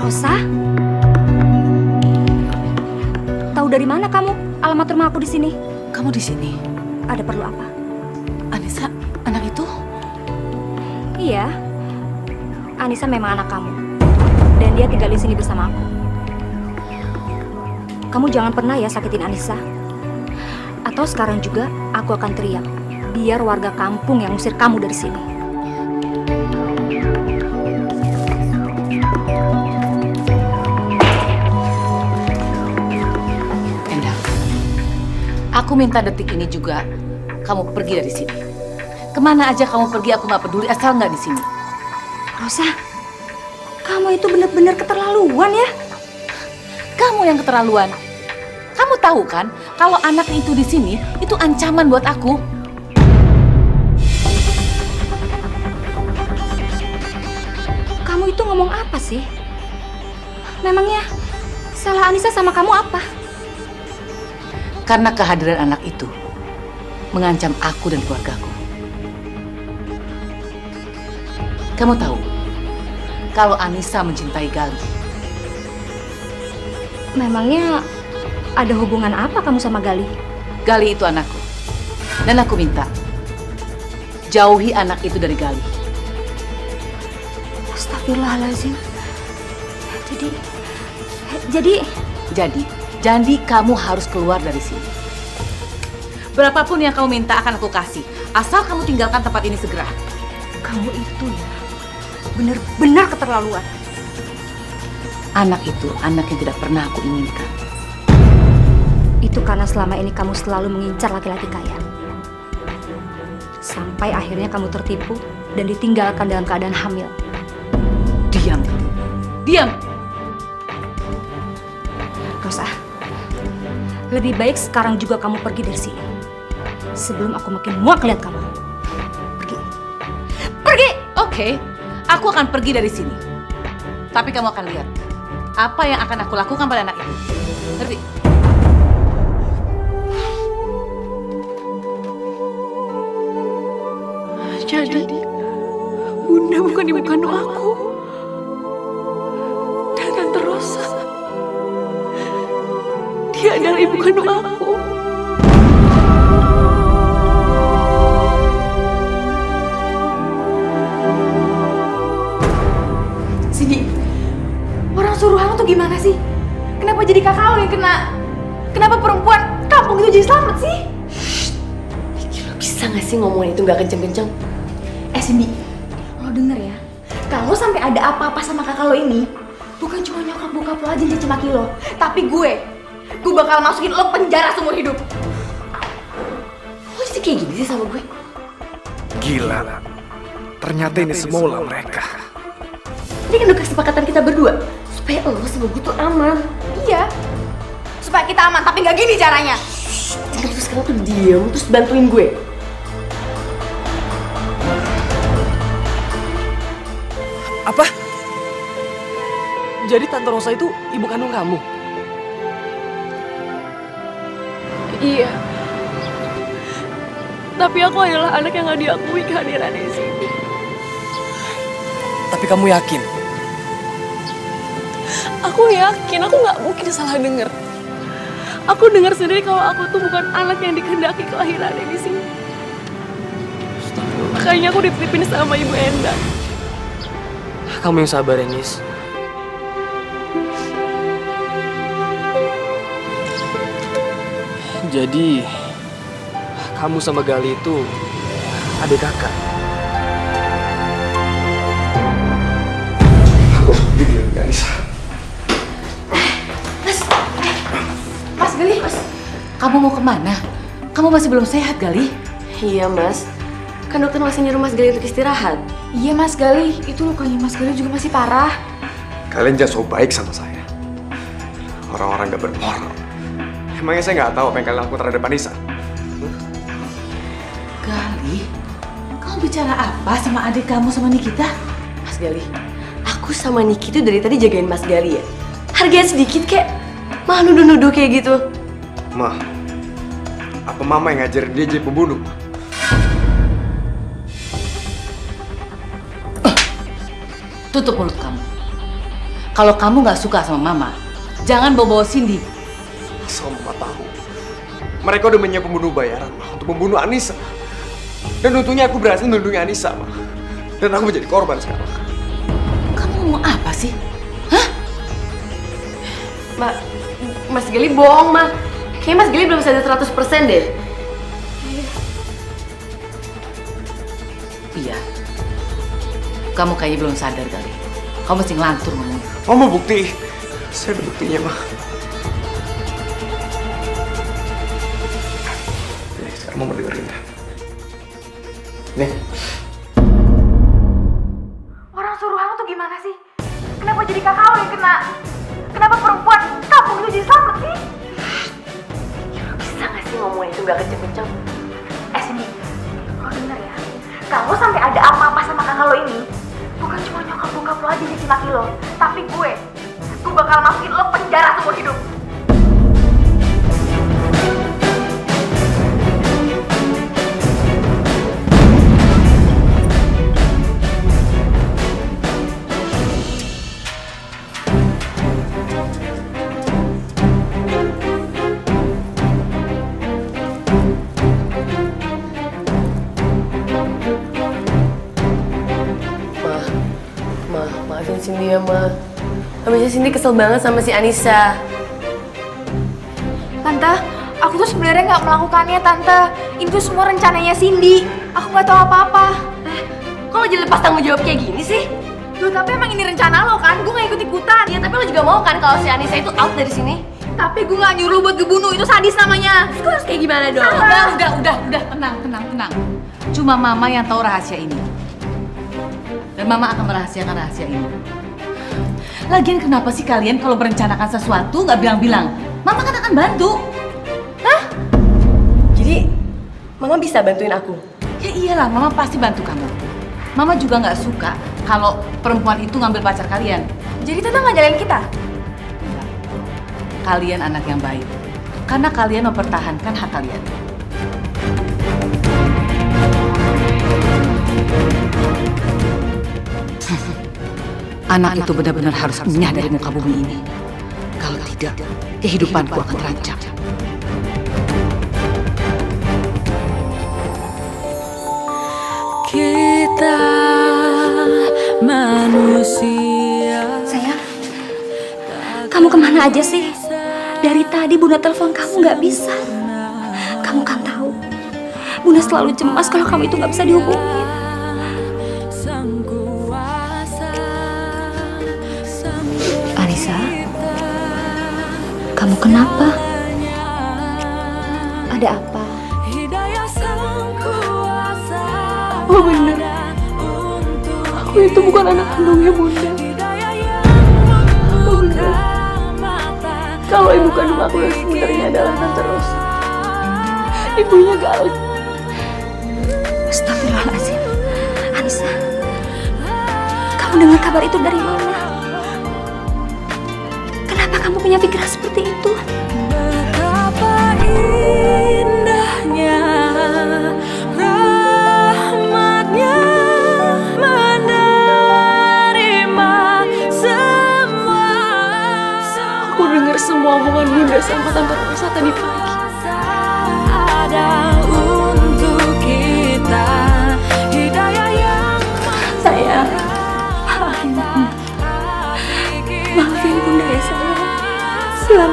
Rosa? Tahu dari mana kamu alamat rumah aku di sini? Kamu di sini? Ada perlu apa? Anissa, anak itu? Iya. Anissa memang anak kamu. Dan dia tinggal di sini bersama aku. Kamu jangan pernah ya sakitin Anissa. Atau sekarang juga aku akan teriak. Biar warga kampung yang ngusir kamu dari sini. Endang, aku minta detik ini juga kamu pergi dari sini. Kemana aja kamu pergi aku nggak peduli asal nggak di sini. Rosa, kamu itu benar-benar keterlaluan ya. Kamu yang keterlaluan. Kamu tahu kan kalau anak itu di sini itu ancaman buat aku. Kamu itu ngomong apa sih? Memangnya salah Anissa sama kamu apa? Karena kehadiran anak itu mengancam aku dan keluargaku. Kamu tahu kalau Anissa mencintai Gali. Memangnya ada hubungan apa kamu sama Gali? Gali itu anakku. Dan aku minta jauhi anak itu dari Gali. Astagfirullahaladzim. Jadi kamu harus keluar dari sini. Berapapun yang kamu minta akan aku kasih, asal kamu tinggalkan tempat ini segera. kamu itu ya benar-benar keterlaluan. Anak itu anak yang tidak pernah aku inginkan. Itu karena selama ini kamu selalu mengincar laki-laki kaya. Sampai akhirnya kamu tertipu dan ditinggalkan dalam keadaan hamil. Diam. Diam. Rosa, lebih baik sekarang juga kamu pergi dari sini. Sebelum aku makin muak lihat kamu. Pergi. Pergi! Oke, aku akan pergi dari sini. Tapi kamu akan lihat apa yang akan aku lakukan pada anak itu. Ngerti? Jadi, Bunda bukan ibu kandung aku. Dan Tante Rosa, dia adalah ibu kandung aku. Sini, orang suruhan tuh gimana sih? Kenapa jadi kakak lo yang kena? Kenapa perempuan kampung itu jadi selamat sih? Bisa gak sih ngomongin itu gak kenceng-kenceng? Cindy, lo denger ya, kalau sampai ada apa-apa sama kakak lo ini, bukan cuma nyokap bokap lo aja yang caci maki lo, tapi gue bakal masukin lo penjara seumur hidup. Lo jadi kayak gini sih sama gue? Gila, ternyata ini semua ulah mereka. Ini kan udah kesepakatan kita berdua, supaya lo sama gue tuh aman. Iya, supaya kita aman, tapi nggak gini caranya. Terus sekarang tuh diem, terus bantuin gue. Apa? Jadi Tante Rosa itu ibu kandung kamu? Iya. Tapi aku adalah anak yang gak diakui kehadirannya di sini. Tapi kamu yakin? Aku yakin, aku gak mungkin salah denger. Aku dengar sendiri kalau aku tuh bukan anak yang dikehendaki kelahirannya di sini. Astagfirullah. makanya aku dititipin sama Ibu Endang. Kamu yang sabar, Nis. Jadi, kamu sama Gali itu adik kakak. Aku begini, guys. Mas Gali, kamu mau kemana? Kamu masih belum sehat, Gali? Iya, Mas. Kan dokter masih nyuruh Mas Gali untuk istirahat. Iya Mas Gali, itu lukanya Mas Gali juga masih parah. Kalian jangan so baik sama saya. Orang-orang gak bermoral. Emangnya saya nggak tahu apa yang kalian lakukan terhadap Anissa? Gali, kamu bicara apa sama adik kamu sama Nikita? Mas Gali, aku sama Niki tuh dari tadi jagain Mas Gali ya. Harganya sedikit kek, malah nuduh-nuduh kayak gitu. Ma, apa Mama yang ngajarin dia jadi pembunuh? Tutup mulut kamu. Kalau kamu nggak suka sama Mama, jangan bawa-bawa Cindy. Asal Mama tahu, mereka udah menyiapkan pembunuh bayaran Ma, untuk membunuh Anissa. Dan untungnya aku berhasil melindungi Anissa, Ma. Dan aku menjadi korban sekarang. Kamu ngomong apa sih? Hah? Mas Gali bohong, Ma. Kayaknya Mas Gali belum sadar 100% deh. Iya. Kamu kayaknya belum sadar, Gali. Kamu masih ngelantur ngomongnya. Mama bukti. Saya ada buktinya, Ma. Nih, sekarang Mama dengerin ya. Nih. Orang suruhan tuh gimana sih? Kenapa jadi kakak lo yang kena? Kenapa perempuan kampung itu jadi selamat sih? Bisa nggak sih ngomongnya itu nggak kenceng-kenceng? Sini, lo denger ya. Kalau sampai ada apa-apa sama kakak lo ini, bukan cuma nyokap bokap lo aja yang laki lo, tapi gue bakal masukin lo penjara seumur hidup. Maafin Cindy ya, Ma. Habisnya Cindy kesel banget sama si Anissa. Tante, aku tuh sebenarnya nggak melakukannya, Tante. Ini tuh semua rencananya Cindy. Aku nggak tahu apa-apa. Kok lo jadi lepas tanggung jawab kayak gini sih? Loh, tapi emang ini rencana lo kan? Gue nggak ikut-ikutan. Ya, tapi lo juga mau kan kalau si Anissa itu out dari sini? Tapi gue nggak nyuruh buat ngebunuh, itu sadis namanya. Terus gue harus kayak gimana dong? Udah, tenang. Cuma Mama yang tahu rahasia ini. Dan Mama akan merahasiakan rahasia ini. Lagian kenapa sih kalian kalau merencanakan sesuatu nggak bilang-bilang? Mama kan akan bantu. Hah? Jadi, Mama bisa bantuin aku? Ya iyalah, Mama pasti bantu kamu. Mama juga nggak suka kalau perempuan itu ngambil pacar kalian. Jadi Tante nggak nyalain kita? Kalian anak yang baik. Karena kalian mempertahankan hak kalian. Anak itu benar-benar harus enyah dari muka bumi ini. Kalau tidak, kehidupanku akan terancam. Kita manusia. Sayang, kamu kemana aja sih? Dari tadi Bunda telepon kamu nggak bisa. Kamu kan tahu, Bunda selalu cemas kalau kamu itu nggak bisa dihubungin. Anissa, kamu kenapa? Ada apa? Oh bener, aku itu bukan anak kandungnya Bunda. Oh bener, kalau ibu kandung aku yang sebenarnya adalah Tante Rosa, ibunya Gali. Astagfirullahaladzim. Anissa, kamu dengar kabar itu dari mana? Kenapa kamu punya pikiran seperti itu? Betapa indahnya rahmatnya menerima semua. Aku dengar semua omongan Bunda sama Tante Rosa tadi pagi. Ada untuk kita.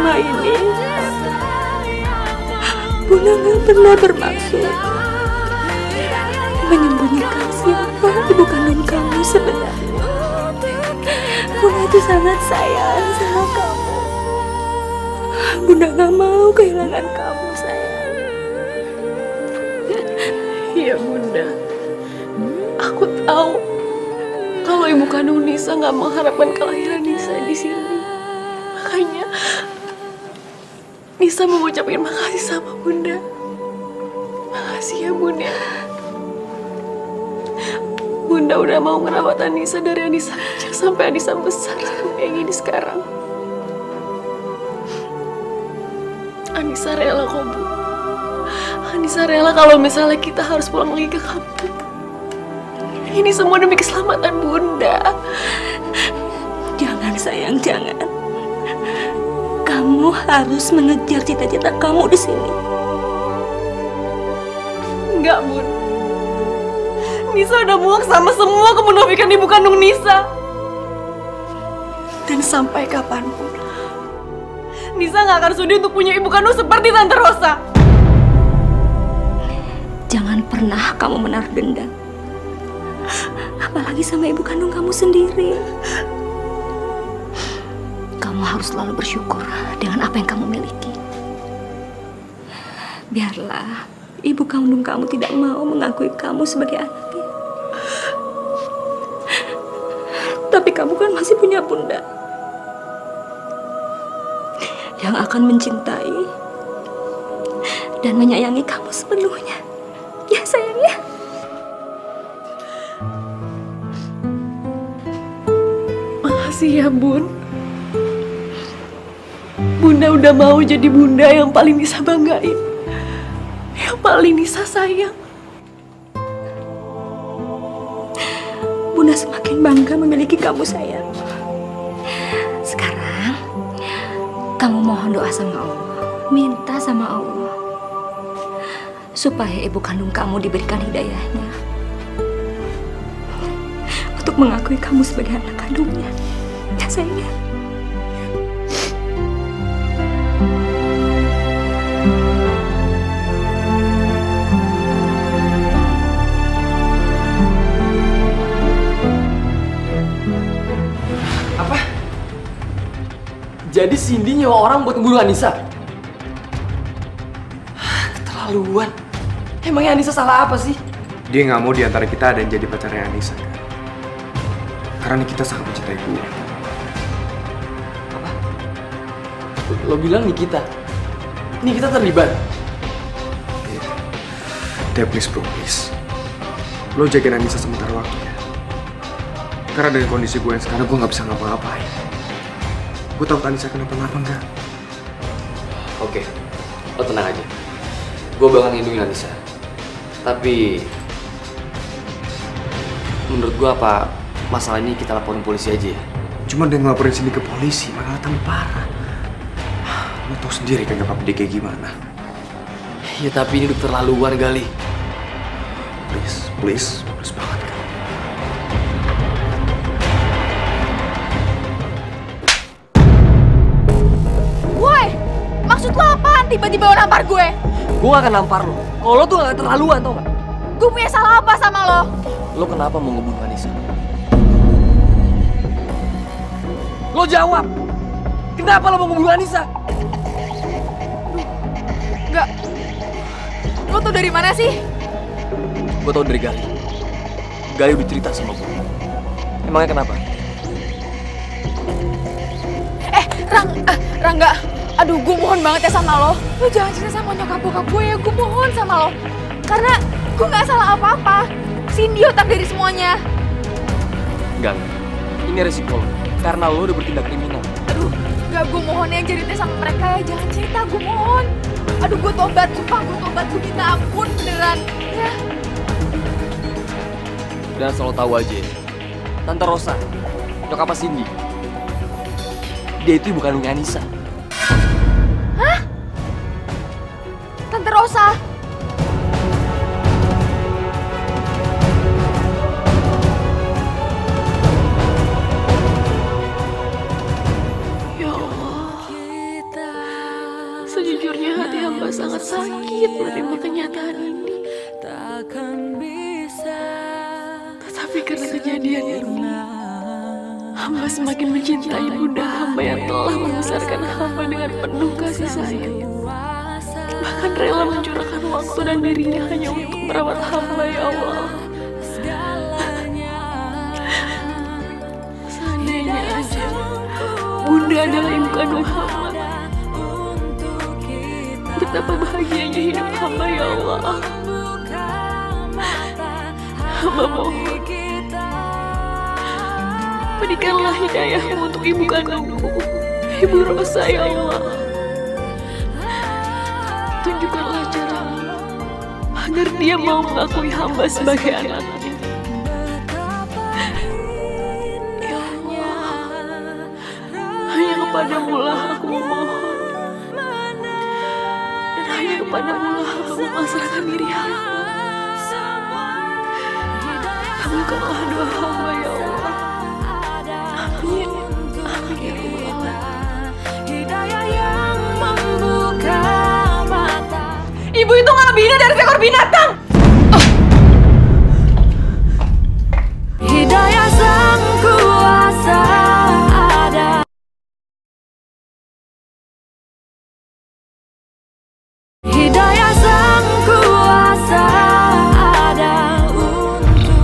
selama ini Bunda gak pernah bermaksud menyembunyikan siapa ibu kandung kamu sebenarnya. Bunda itu sangat sayang sama kamu. Bunda gak mau kehilangan kamu, sayang. Iya Bunda, aku tahu kalau ibu kandung Nisa nggak mengharapkan kelahiran Nisa di sini. Makanya Nisa mau ngucapin makasih sama Bunda. Makasih ya Bunda. Bunda udah mau merawat Anissa dari Anissa kecil sampai Anissa besar sampai yang ini sekarang. Anissa rela kok Bu. Anissa rela kalau misalnya kita harus pulang lagi ke kampung. Ini semua demi keselamatan Bunda. Jangan sayang, jangan. Kamu harus mengejar cita-cita kamu di sini. Enggak, Bun. Nisa udah muak sama semua kemunafikan ibu kandung Nisa. Dan sampai kapanpun, Nisa gak akan sudi untuk punya ibu kandung seperti Tante Rosa. Jangan pernah kamu menaruh dendam. Apalagi sama ibu kandung kamu sendiri. Kamu harus selalu bersyukur dengan apa yang kamu miliki. Biarlah ibu kandung kamu tidak mau mengakui kamu sebagai anaknya. Tapi kamu kan masih punya Bunda yang akan mencintai dan menyayangi kamu sepenuhnya. Ya sayang ya. Makasih ya Bun. Bunda udah mau jadi bunda yang paling Nisa banggain, yang paling Nisa sayang. Bunda semakin bangga memiliki kamu, sayang. Sekarang kamu mohon doa sama Allah, minta sama Allah supaya ibu kandung kamu diberikan hidayahnya untuk mengakui kamu sebagai anak kandungnya. Ya sayang. Jadi Cindy nyewa orang buat ngebunuh Anissa? Keterlaluan. Emangnya Anissa salah apa sih? Dia nggak mau diantara kita ada yang jadi pacarnya Anissa kan? Karena kita sangat mencintai gue. Apa? Lo bilang Nikita? Nikita terlibat? Iya. Dad, please bro, please. Lo jagain Anissa sementara waktu ya. Karena dengan kondisi gue yang sekarang, gue nggak bisa ngapa-ngapain. Gue takut Anissa kenapa-napa enggak. Oke, lo tenang aja. Gue bakal ngelindungin Anissa. Tapi menurut gue apa masalah ini kita laporin polisi aja ya? Cuma dia ngelaporin sini ke polisi, malah tambah parah. Lo tau sendiri kan nyokap dia kayak gimana. Ya tapi ini udah terlaluan kali. Please banget kan. Maksud lo apaan tiba-tiba lo nampar gue? Gue gak akan nampar lo. Kalau lo tuh gak keterlaluan, tau gak? Gue punya salah apa sama lo? Lo kenapa mau ngebunuh Anissa? Lo jawab! Kenapa lo mau ngebunuh Anissa? Enggak. Lo tau dari mana sih? Gue tau dari Gali. Gali udah cerita sama gue. Emangnya kenapa? Rangga. Aduh, gue mohon banget ya sama lo. Lo jangan cerita sama nyokap bokap gue ya. Gue mohon sama lo. Karena gue gak salah apa-apa. Cindy otak dari semuanya. Enggak. Ini resiko lo. Karena lo udah bertindak kriminal. Aduh, gak, gue mohon ya cerita sama mereka ya. Jangan cerita, gue mohon. Aduh, gue tobat. Sumpah, gue tobat. Gue minta ampun beneran. Ya. Dan asal lo tahu aja, Tante Rosa, nyokap Cindy, dia itu ibu kandungnya Anissa. Hah? Tante Rosa? Ya Allah, Karena kejadian ini, hamba semakin mencintai bunda hamba yang telah membesarkan hamba dengan penuh kasih sayang. Bahkan rela mencurahkan waktu dan dirinya hanya untuk merawat hamba, ya Allah. Seandainya aja bunda adalah ibu kandung hamba, betapa bahagianya hidup hamba, ya Allah. Hamba mohon, berikanlah hidayahmu untuk ibu kandungku, Ibu Rosa, ya Allah. Tunjukkanlah caramu agar dia mau mengakui hamba sebagai anaknya. Ya Allah, hanya kepadamu lah aku memohon, dan hanya kepadamu lah aku memasrahkan diri hamba. Kabulkanlah doa hamba, ya Allah. Amin. Amin ya Allah. Hidayah yang membuka mata. Ibu itu nggak lebih indah dari seekor binatang. Hidayah sang kuasa ada. Hidayah sang kuasa ada untuk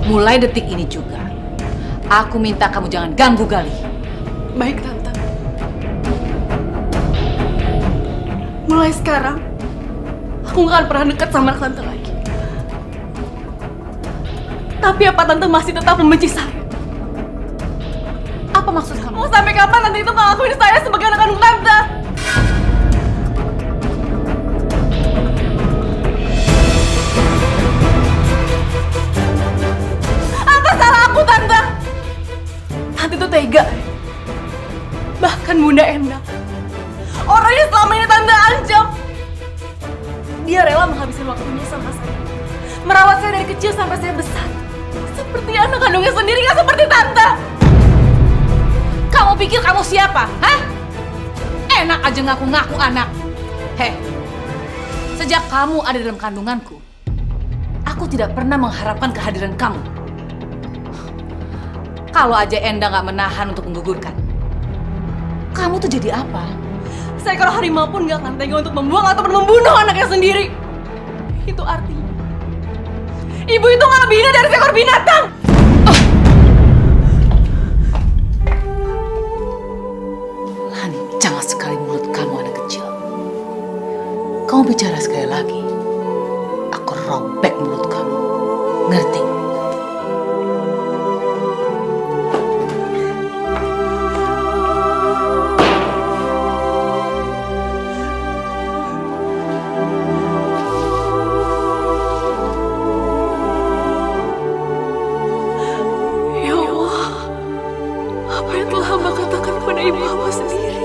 Mulai detik ini juga, aku minta kamu jangan ganggu Galih. Baik, Tante. Mulai sekarang, aku gak akan pernah dekat sama Tante lagi. Tapi apa Tante masih tetap membenci saya? Apa maksud kamu? Mau sampai kapan Tante itu ngakuin saya sebagai anak kandung Tante? Apa salah aku, Tante? Tante itu tega. Bahkan Bunda Endang, orang yang selama ini Tante ancam, dia rela menghabiskan waktunya sama saya, merawat saya dari kecil sampai saya besar, seperti anak kandungnya sendiri, nggak seperti Tante. Kamu pikir kamu siapa? Hah? Enak aja ngaku-ngaku anak. Heh, sejak kamu ada dalam kandunganku, aku tidak pernah mengharapkan kehadiran kamu. Kalau aja Enda nggak menahan untuk menggugurkan, kamu tuh jadi apa? Seekor harimau pun nggak akan tega untuk membuang ataupun membunuh anaknya sendiri. Itu artinya, ibu itu nggak lebih indah dari seekor binatang. Lancang sekali mulut kamu, anak kecil. Kamu bicara sekali lagi, aku robek mulut kamu. Ngerti? Ya Allah, apa yang telah hamba katakan kepada ibu hamba sendiri?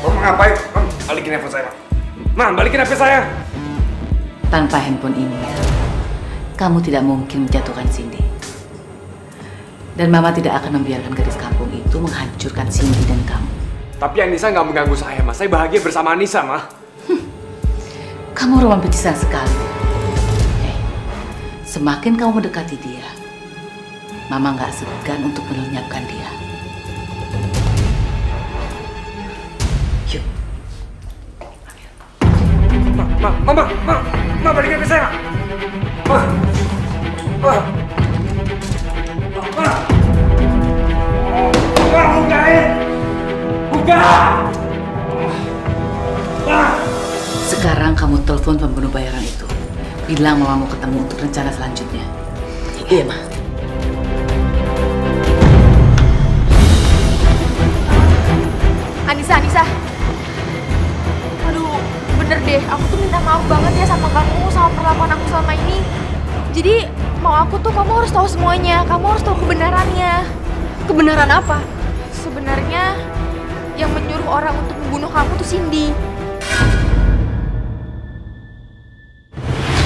Mama ngapain? Balikin handphone saya, Mam, balikin HP saya. Tanpa handphone ini, kamu tidak mungkin menjatuhkan Cindy. Dan Mama tidak akan membiarkan gadis kampung itu menghancurkan Cindy dan kamu. Tapi Anissa nggak mengganggu saya, Mas. Saya bahagia bersama Anissa, Ma. Kamu romantisan sekali. Semakin kamu mendekati dia, Mama nggak segan untuk melenyapkan dia. Yuk. Ma, balikin HP saya, Ma. Ma. Sekarang kamu telepon pembunuh bayaran itu. Bilang mama mau ketemu untuk rencana selanjutnya. Iya, Ma. Anissa. Aduh, bener deh. Aku tuh minta maaf banget ya sama kamu, sama perlakuan aku selama ini. Jadi, mau aku tuh kamu harus tahu semuanya. Kamu harus tahu kebenarannya. Kebenaran apa? Sebenarnya yang menyuruh orang untuk membunuh kamu tuh Cindy.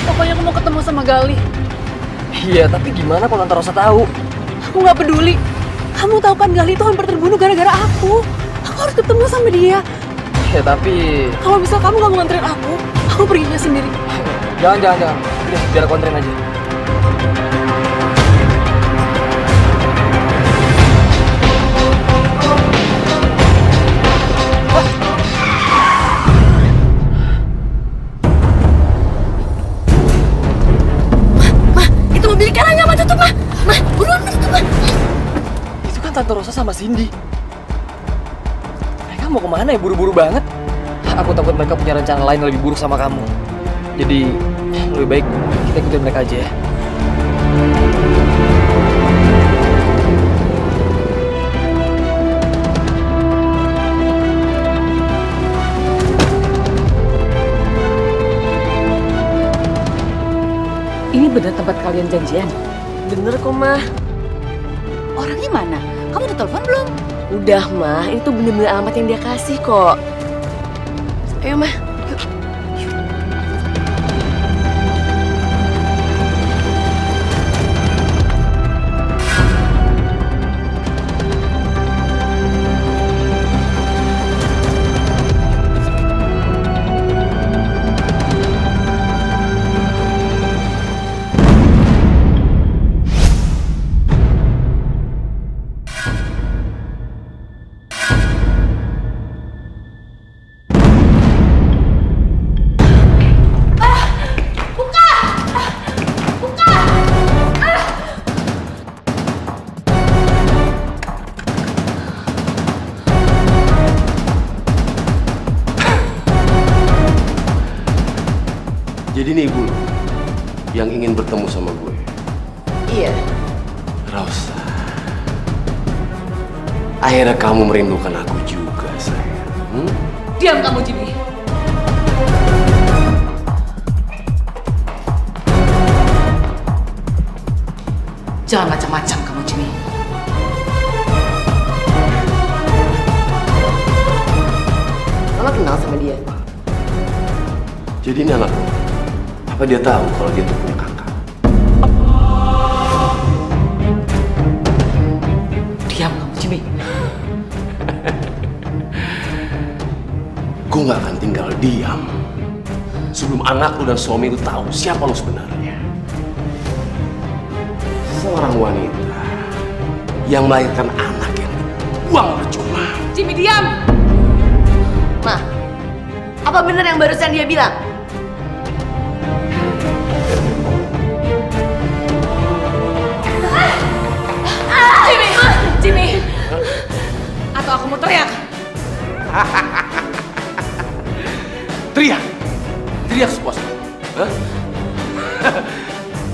Pokoknya aku mau ketemu sama Gali. Iya, tapi gimana kalau Tante Rosa tahu? Aku nggak peduli. Kamu tahu kan Gali itu hampir terbunuh gara-gara aku. Aku harus ketemu sama dia. Ya tapi... Kalau misal kamu nggak mau nganterin aku perginya sendiri. Jangan. Udah, biar aku anterin aja. Tante Rosa sama Cindy. Mereka mau kemana ya? Buru-buru banget. Aku takut mereka punya rencana lain yang lebih buruk sama kamu. Jadi lebih baik kita ikutin mereka aja ya. Ini benar tempat kalian janjian? Bener kok, Mah. Orangnya mana? Kamu udah telepon belum? Udah, Mah. Ini tuh bener-bener alamat yang dia kasih kok. Ayo, Mah. Yuk. Jadi ini ibu yang ingin bertemu sama gue. Iya. Rosa. Akhirnya kamu merindukan aku juga, sayang. Diam kamu, Jimmy. Jangan macam-macam kamu, Jimmy. Mama kenal sama dia. Jadi ini anakku. Apa dia tahu kalau dia tuh punya kakak? Diam kamu, Jimmy. Gue gak akan tinggal diam sebelum anak lu dan suami lu tahu siapa lu sebenarnya. Seorang wanita yang melahirkan anak yang dibuang percuma. Jimmy, diam! Ma, apa benar yang barusan dia bilang? Jimmy! Atau aku mau teriak? Teriak! Teriak sepuasnya.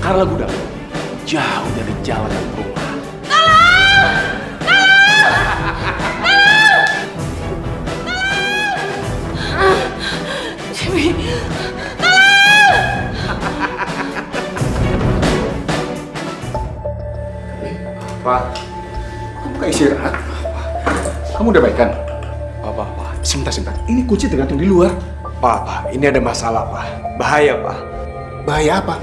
Karena gue udah jauh dari jalan dan rumah. Jimmy! Pak, kamu kayak istirahat. Kamu udah baik kan? Apa? Sebentar. Ini kunci tergantung di luar. Pak, ini ada masalah, Pak. Bahaya, Pak. Bahaya apa?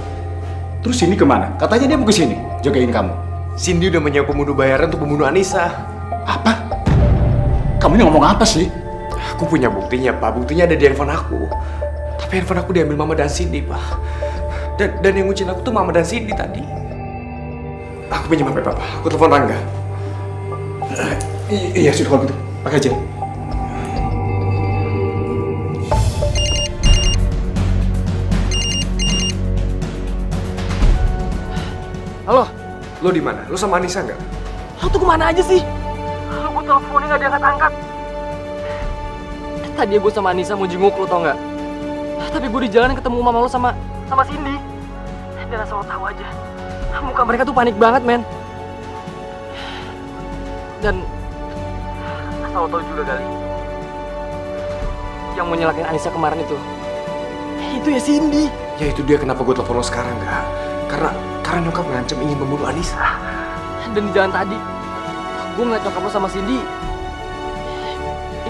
Terus ini kemana? Katanya dia mau ke sini, jagain kamu. Cindy udah menyewa pembunuh bayaran untuk membunuh Anissa. Apa? Kamu ini ngomong apa sih? Aku punya buktinya, Pak. Buktinya ada di handphone aku. Tapi handphone aku diambil Mama dan Cindy, Pak. Dan yang ngucin aku tuh Mama dan Cindy tadi. Aku pinjam HP Papa. Aku telepon Rangga. Iya, sudah kalau gitu. Pakai aja. Halo, lo di mana? Lo sama Anissa nggak? Lo tuh kemana aja sih? Lo teleponnya nggak diangkat-angkat. Tadi gue sama Anissa mau jenguk lo, tau nggak? Tapi gue di jalan ketemu mama lo sama Cindy. Dan asal lo tahu aja, muka mereka tuh panik banget, men. Dan asal lo tahu juga, Gali, yang mau nyelakain Anissa kemarin itu ya Cindy. Ya itu dia kenapa gue telepon lo sekarang, gak? Karena nyokap ngancem ingin membunuh Anissa. Dan di jalan tadi, gue ngeliat nyokap lo sama Cindy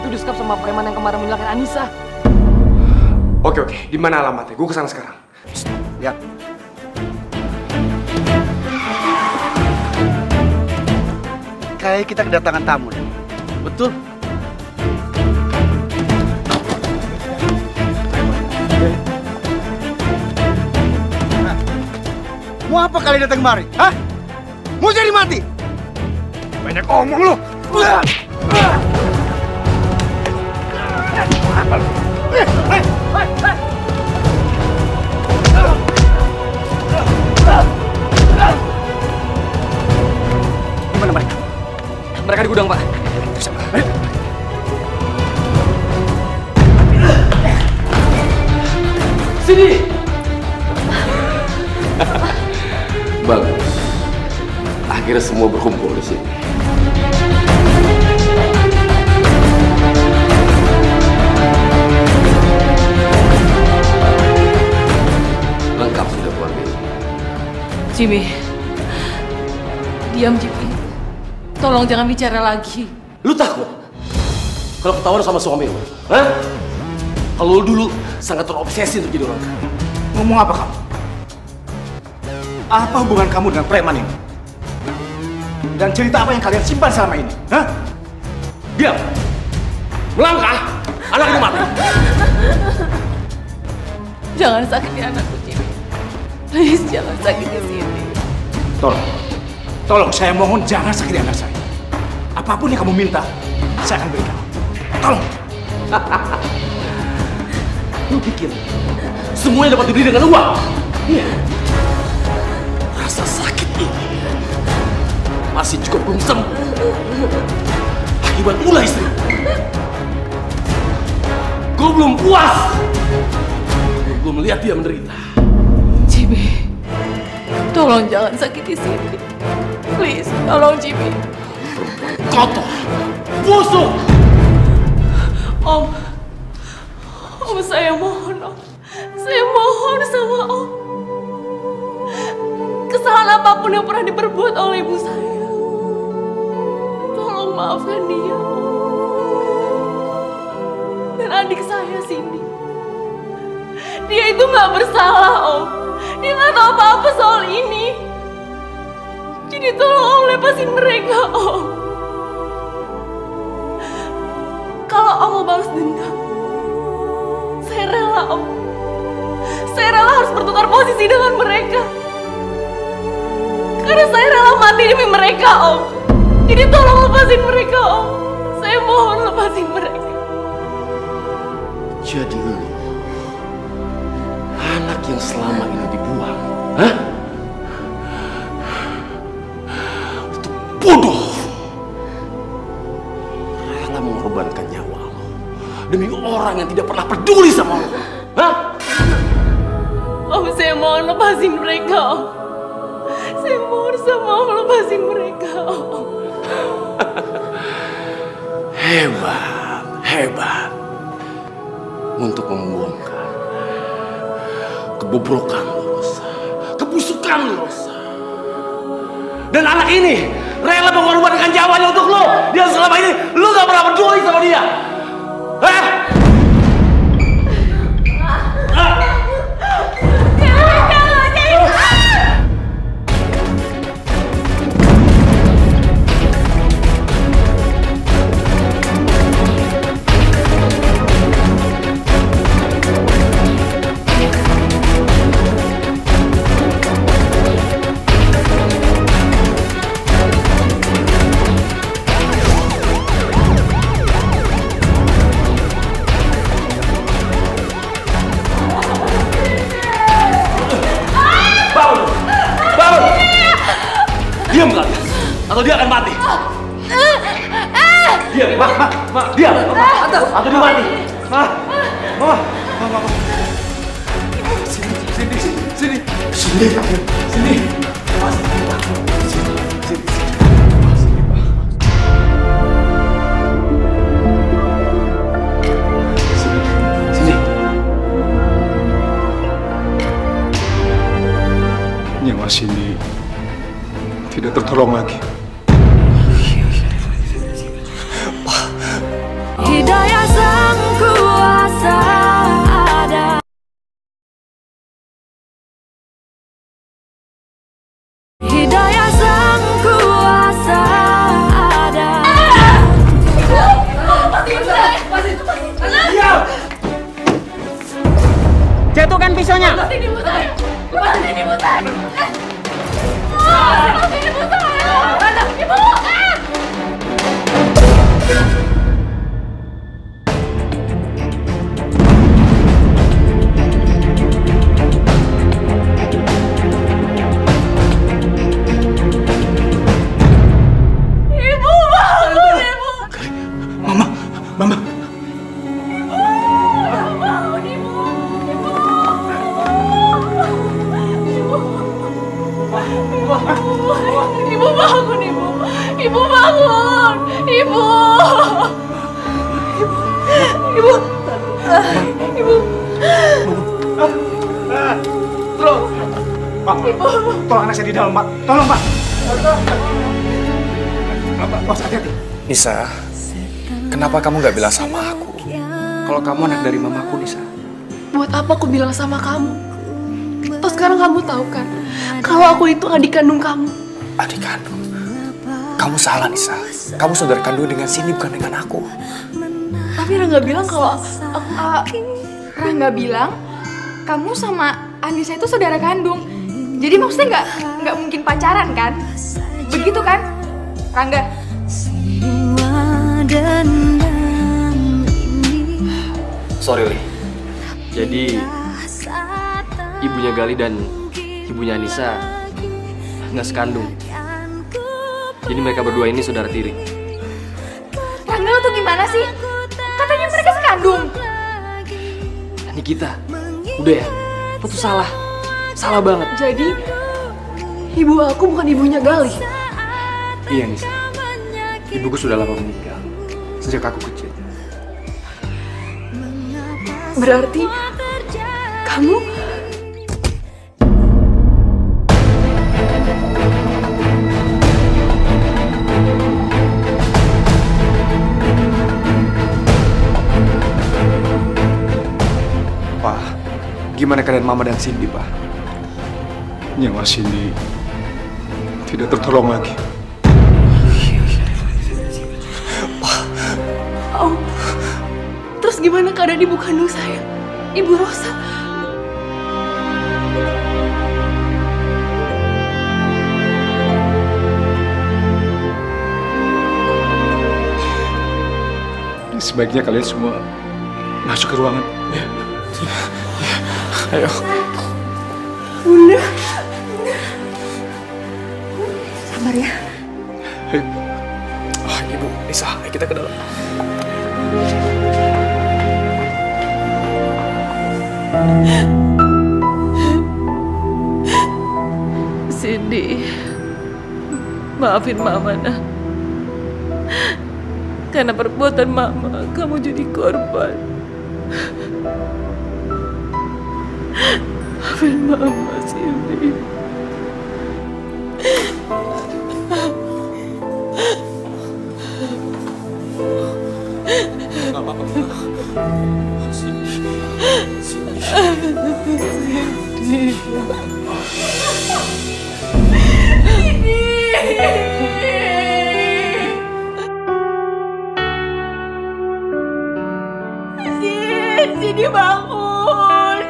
itu disekap sama preman yang kemarin menyelakain Anissa. Oke, di mana alamatnya? Gue kesana sekarang. Lihat. Kayak kita kedatangan tamu nih. Betul. Mau apa kalian datang kemari? Hah? Mau jadi mati? Banyak omong lu. Gimana mereka? Mereka di gudang, Pak. Sini. Bagus. Akhirnya semua berkumpul di sini. Lengkap sudah keluarga ini. Jimmy, diam Jimmy. Tolong jangan bicara lagi. Lu takut kalau ketahuan sama suami lu? Hah? Kalau lu dulu sangat terobsesi untuk jadi orang kaya. Ngomong apa kamu? Apa hubungan kamu dengan preman ini? Dan cerita apa yang kalian simpan selama ini? Hah? Diam! Melangkah! Anak itu mati! Jangan sakiti anakku, Jimmy. Please, jangan sakiti Cindy. Tolong, saya mohon jangan sakiti anak saya. Apapun yang kamu minta, saya akan berikan. Tolong. Lu pikir semuanya dapat dibeli dengan uang? Iya. Rasa sakit ini masih juga belum sembuh akibat ulah istri. Gue belum puas. Gue belum melihat dia menderita. Jimmy, tolong jangan sakiti Cindy. Please, tolong Jimmy. Kotor, busuk. Om, saya mohon, Om. Saya mohon sama Om. Kesalahan apapun yang pernah diperbuat oleh ibu saya, tolong maafkan dia, Om. Dan adik saya, Cindy. Dia itu nggak bersalah, Om. Dia nggak tahu apa-apa soal ini. Jadi tolong Om lepasin mereka, Om. Kalau Om mau balas dendam, saya rela, Om. Saya rela harus bertukar posisi dengan mereka. Karena saya rela mati demi mereka, Om. Jadi tolong lepasin mereka, Om. Saya mohon lepasin mereka. Jadi lu anak yang selama ini dibuang, hah? Itu bodoh. Rela mengorbankan nyawa lo demi orang yang tidak pernah peduli sama lo, hah? Om, saya mohon lepasin mereka, Om. Saya mohon sama Om lepasin mereka, Om. Hebat untuk membongkar kebobrokan lo, Rosa, kebusukan lo, Rosa. Dan anak ini rela mengorbankan nyawanya untuk lo. Dia selama ini lo gak pernah peduli sama dia. Hah? Diam kalian, atau dia akan mati. Diam, Ma, diam. Atau di mana? Mama. Sini. Nyawa Cindy tidak tertolong lagi. Hidayah sang kuasa ada. Hidayah sang kuasa ada. Jatuhkan pisaunya. Mama. Ibu bangun, Ibu. Ibu bangun. Ibu. Tolong anak saya di dalam, Pak. Tolong, Pak. Pak, hati-hati. Nisa, kenapa kamu nggak bilang sama aku? Kalau kamu anak dari mamaku, Nisa. Buat apa aku bilang sama kamu? Terus sekarang kamu tahu kan, kalau aku itu adik kandung kamu. Adik kandung? Kamu salah, Nisa. Kamu saudara kandung dengan Cindy, bukan dengan aku. Tapi Rangga bilang kalau Rangga bilang kamu sama Anissa itu saudara kandung. Jadi maksudnya nggak mungkin pacaran kan? Begitu kan, Rangga? Sorry, Li. Jadi, ibunya Gali dan ibunya Anissa nggak sekandung. Jadi mereka berdua ini saudara tiri. Rangga lo tuh gimana sih? Katanya mereka sekandung. Nikita, udah ya, lo tuh salah. Salah banget. Jadi, ibu aku bukan ibunya Gali. Iya, Nisa. Ibuku sudah lama meninggal. Sejak aku kecil. Berarti, kamu... Pak, gimana keadaan Mama dan Cindy, Pak? Nyawa Cindy tidak tertolong lagi. Oh, terus gimana keadaan ibu kandung saya? Ibu Rosa? Sebaiknya kalian semua masuk ke ruangan. Ayo. Bunda. Sabar ya. Ayo. Oh, Ibu, Nisa, ayo kita ke dalam. Cindy, maafin Mama, nak. Karena perbuatan Mama, kamu jadi korban. Maafin Mama, Cindy. Gak apa-apa. Cindy bangun.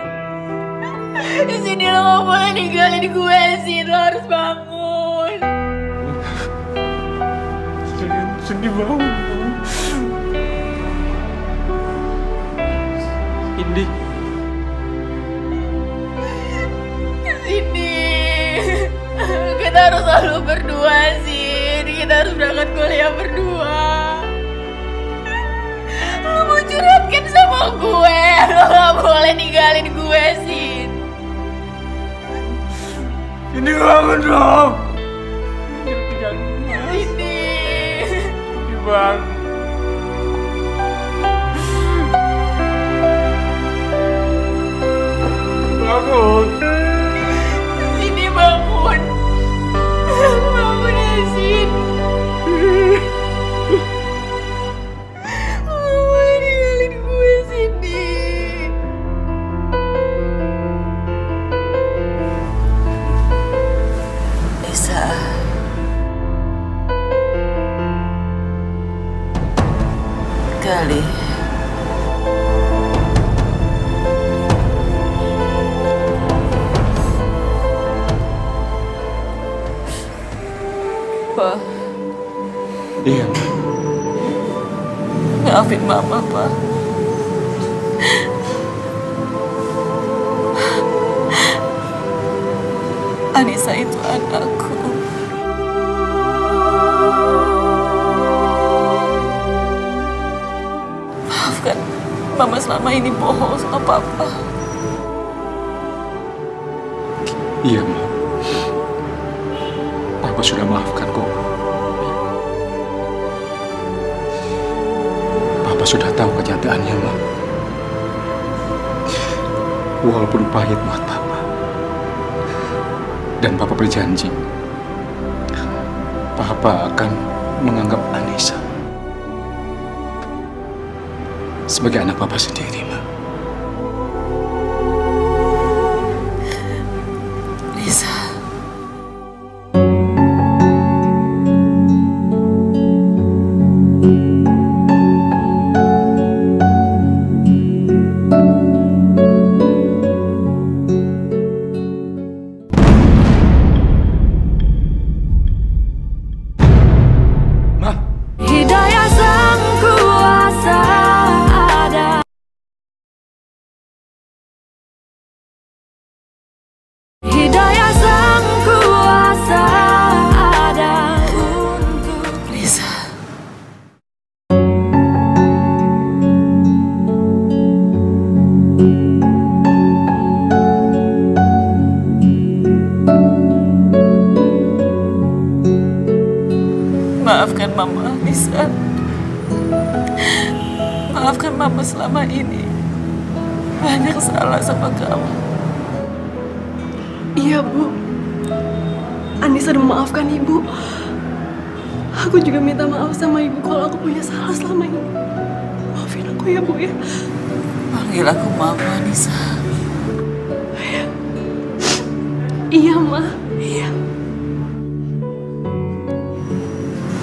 Cindy, lo gak boleh ninggalin gue, Cindy. Lo harus bangun. Cindy bangun. Indi. Cindy, kita harus selalu berdua, Cindy. Kita harus berangkat kuliah berdua. balikin sama gue. Lo gak boleh ninggalin gue, Sin. Ini bangun dong. Ini Bang. Bangun. Sini bangun. Bangun ya, Sin. Mama ninggalin gue, Sini. Nisa. Kali. Pa. Iya. Maafin Mama, Pa. Anissa itu anakku. Maafkan Mama selama ini bohong sama Papa. Iya, Ma. Papa sudah maafkan kok. Papa sudah tahu kenyataannya, Ma. Walaupun pahit buat Papa. Dan Papa berjanji, Papa akan menganggap Anissa sebagai anak Papa sendiri, Ma. Nisa. Hidayah sang kuasa ada. Hidayah sang kuasa ada untuk Nisa. Maafkan Mama, Nisa. Maafkan Mama selama ini. Banyak salah sama kamu. Iya, Bu. Anissa udah memaafkan Ibu. Aku juga minta maaf sama Ibu kalau aku punya salah selama ini. Maafin aku ya, Bu ya. Panggil aku Mama, Nisa. Iya, Ma. Iya.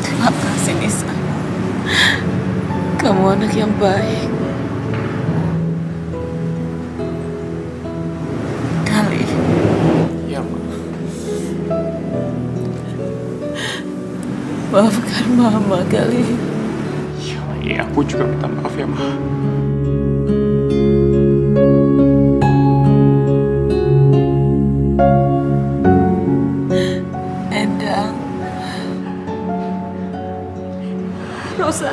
Terima kasih, Nisa. Kamu anak yang baik. Kali. Iya, Ma. Maafkan Mama, Kali. Iya, aku juga minta maaf ya, Ma. Endang. Rosa.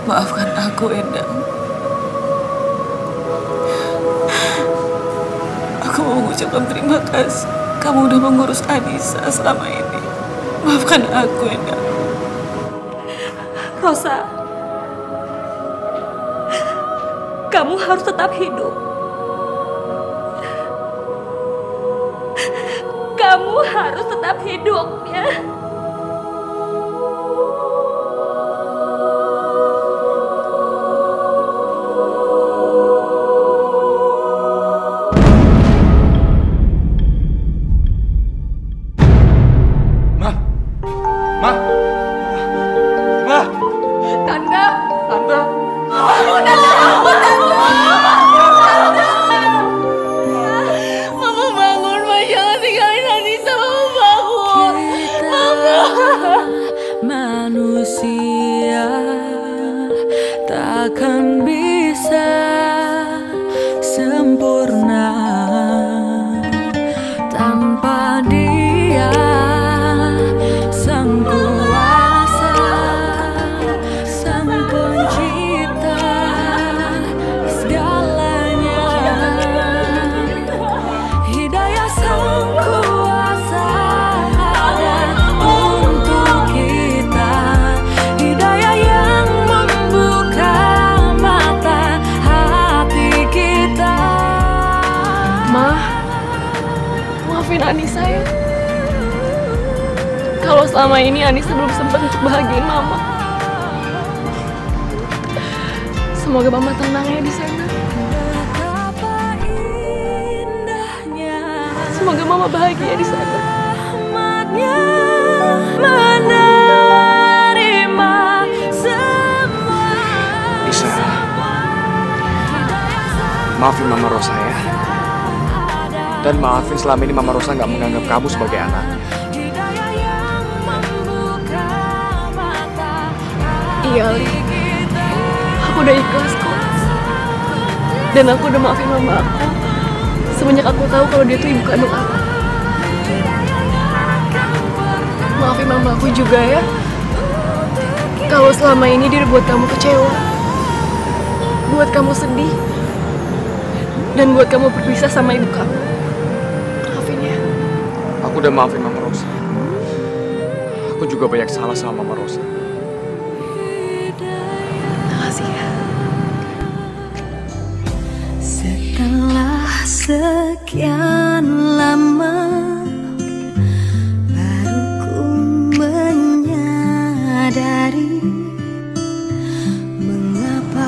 Maafkan aku, Endang. Aku mau mengucapkan terima kasih. Kamu udah mengurus Anissa selama ini. Maafkan aku, Endang. Rosa, kamu harus tetap hidup. Kamu harus tetap hidup, ya. Mama bangun, Ma. Jangan tinggalin Anissa. Mama bangun. Mama. Manusia takkan bisa sempurna tanpa Dia sang kuasa, sang Anissa ya. Kalau selama ini Anissa belum sempat untuk bahagiain Mama. Semoga Mama tenang ya di sana. Semoga Mama bahagia di sana. Bisa. Maafin Mama Rosa ya. Dan maafin selama ini Mama Rosa nggak menganggap kamu sebagai anaknya. Iya, Li. Aku udah ikhlas kok. Dan aku udah maafin Mama aku semenjak aku tahu kalau dia tuh ibu kandung aku. Maafin Mama aku juga ya. Kalau selama ini dia buat kamu kecewa, buat kamu sedih, dan buat kamu berpisah sama ibu kamu. Maafin ya. Aku udah maafin Mama Rosa. Aku juga banyak salah sama Mama Rosa. Makasih ya. Setelah sekian lama baru ku menyadari mengapa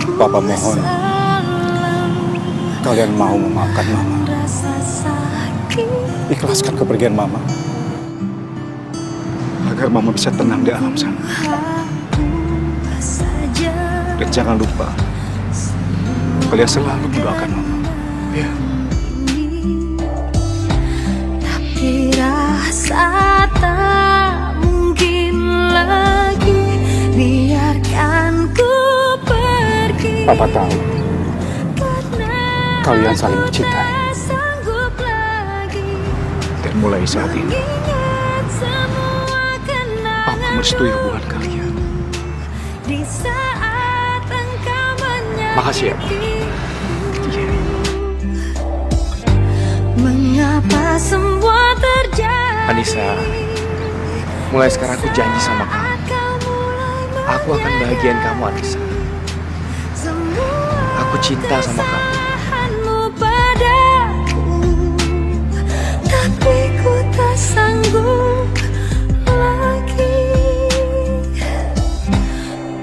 ku Papa mohon kalian mau memaafkan Mama. rasa sakit Ikhlaskan kepergian Mama agar Mama bisa tenang di alam sana. saja. Dan jangan lupa kalian selalu mendoakan Mama. Ya. Tapi rasa tak mungkin lagi biarkan ku pergi. Papa tahu kalian saling mencintai. Sanggup lagi Dan mulai saat ini ingat semua Papa kenangan merestui hubungan kalian. di saat engkau menyakiti. Makasih ya, Pak. Mengapa semua terjadi? Anissa, mulai sekarang aku janji sama kamu. Aku akan bahagiain kamu, Anissa. Aku cinta sama kamu. Kesalahanmu padaku, tapi ku tak sanggup lagi.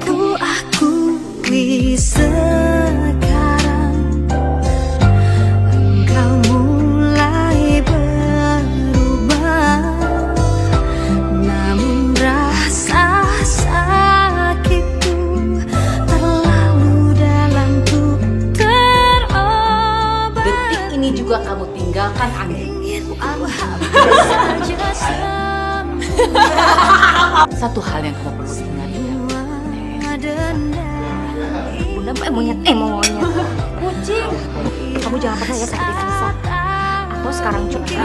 Ku akui sekarang engkau mulai berubah, namun rasa sakitku terlalu dalam untuk terobat. Detik ini juga kamu tinggalkan Andi. Satu hal yang kamu perlu ingat ya. Bunda monyet. Kucing. Kamu jangan pernah ya sakitin Anissa. Atau sekarang juga.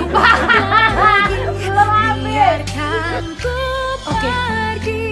Biarkan ku pergi.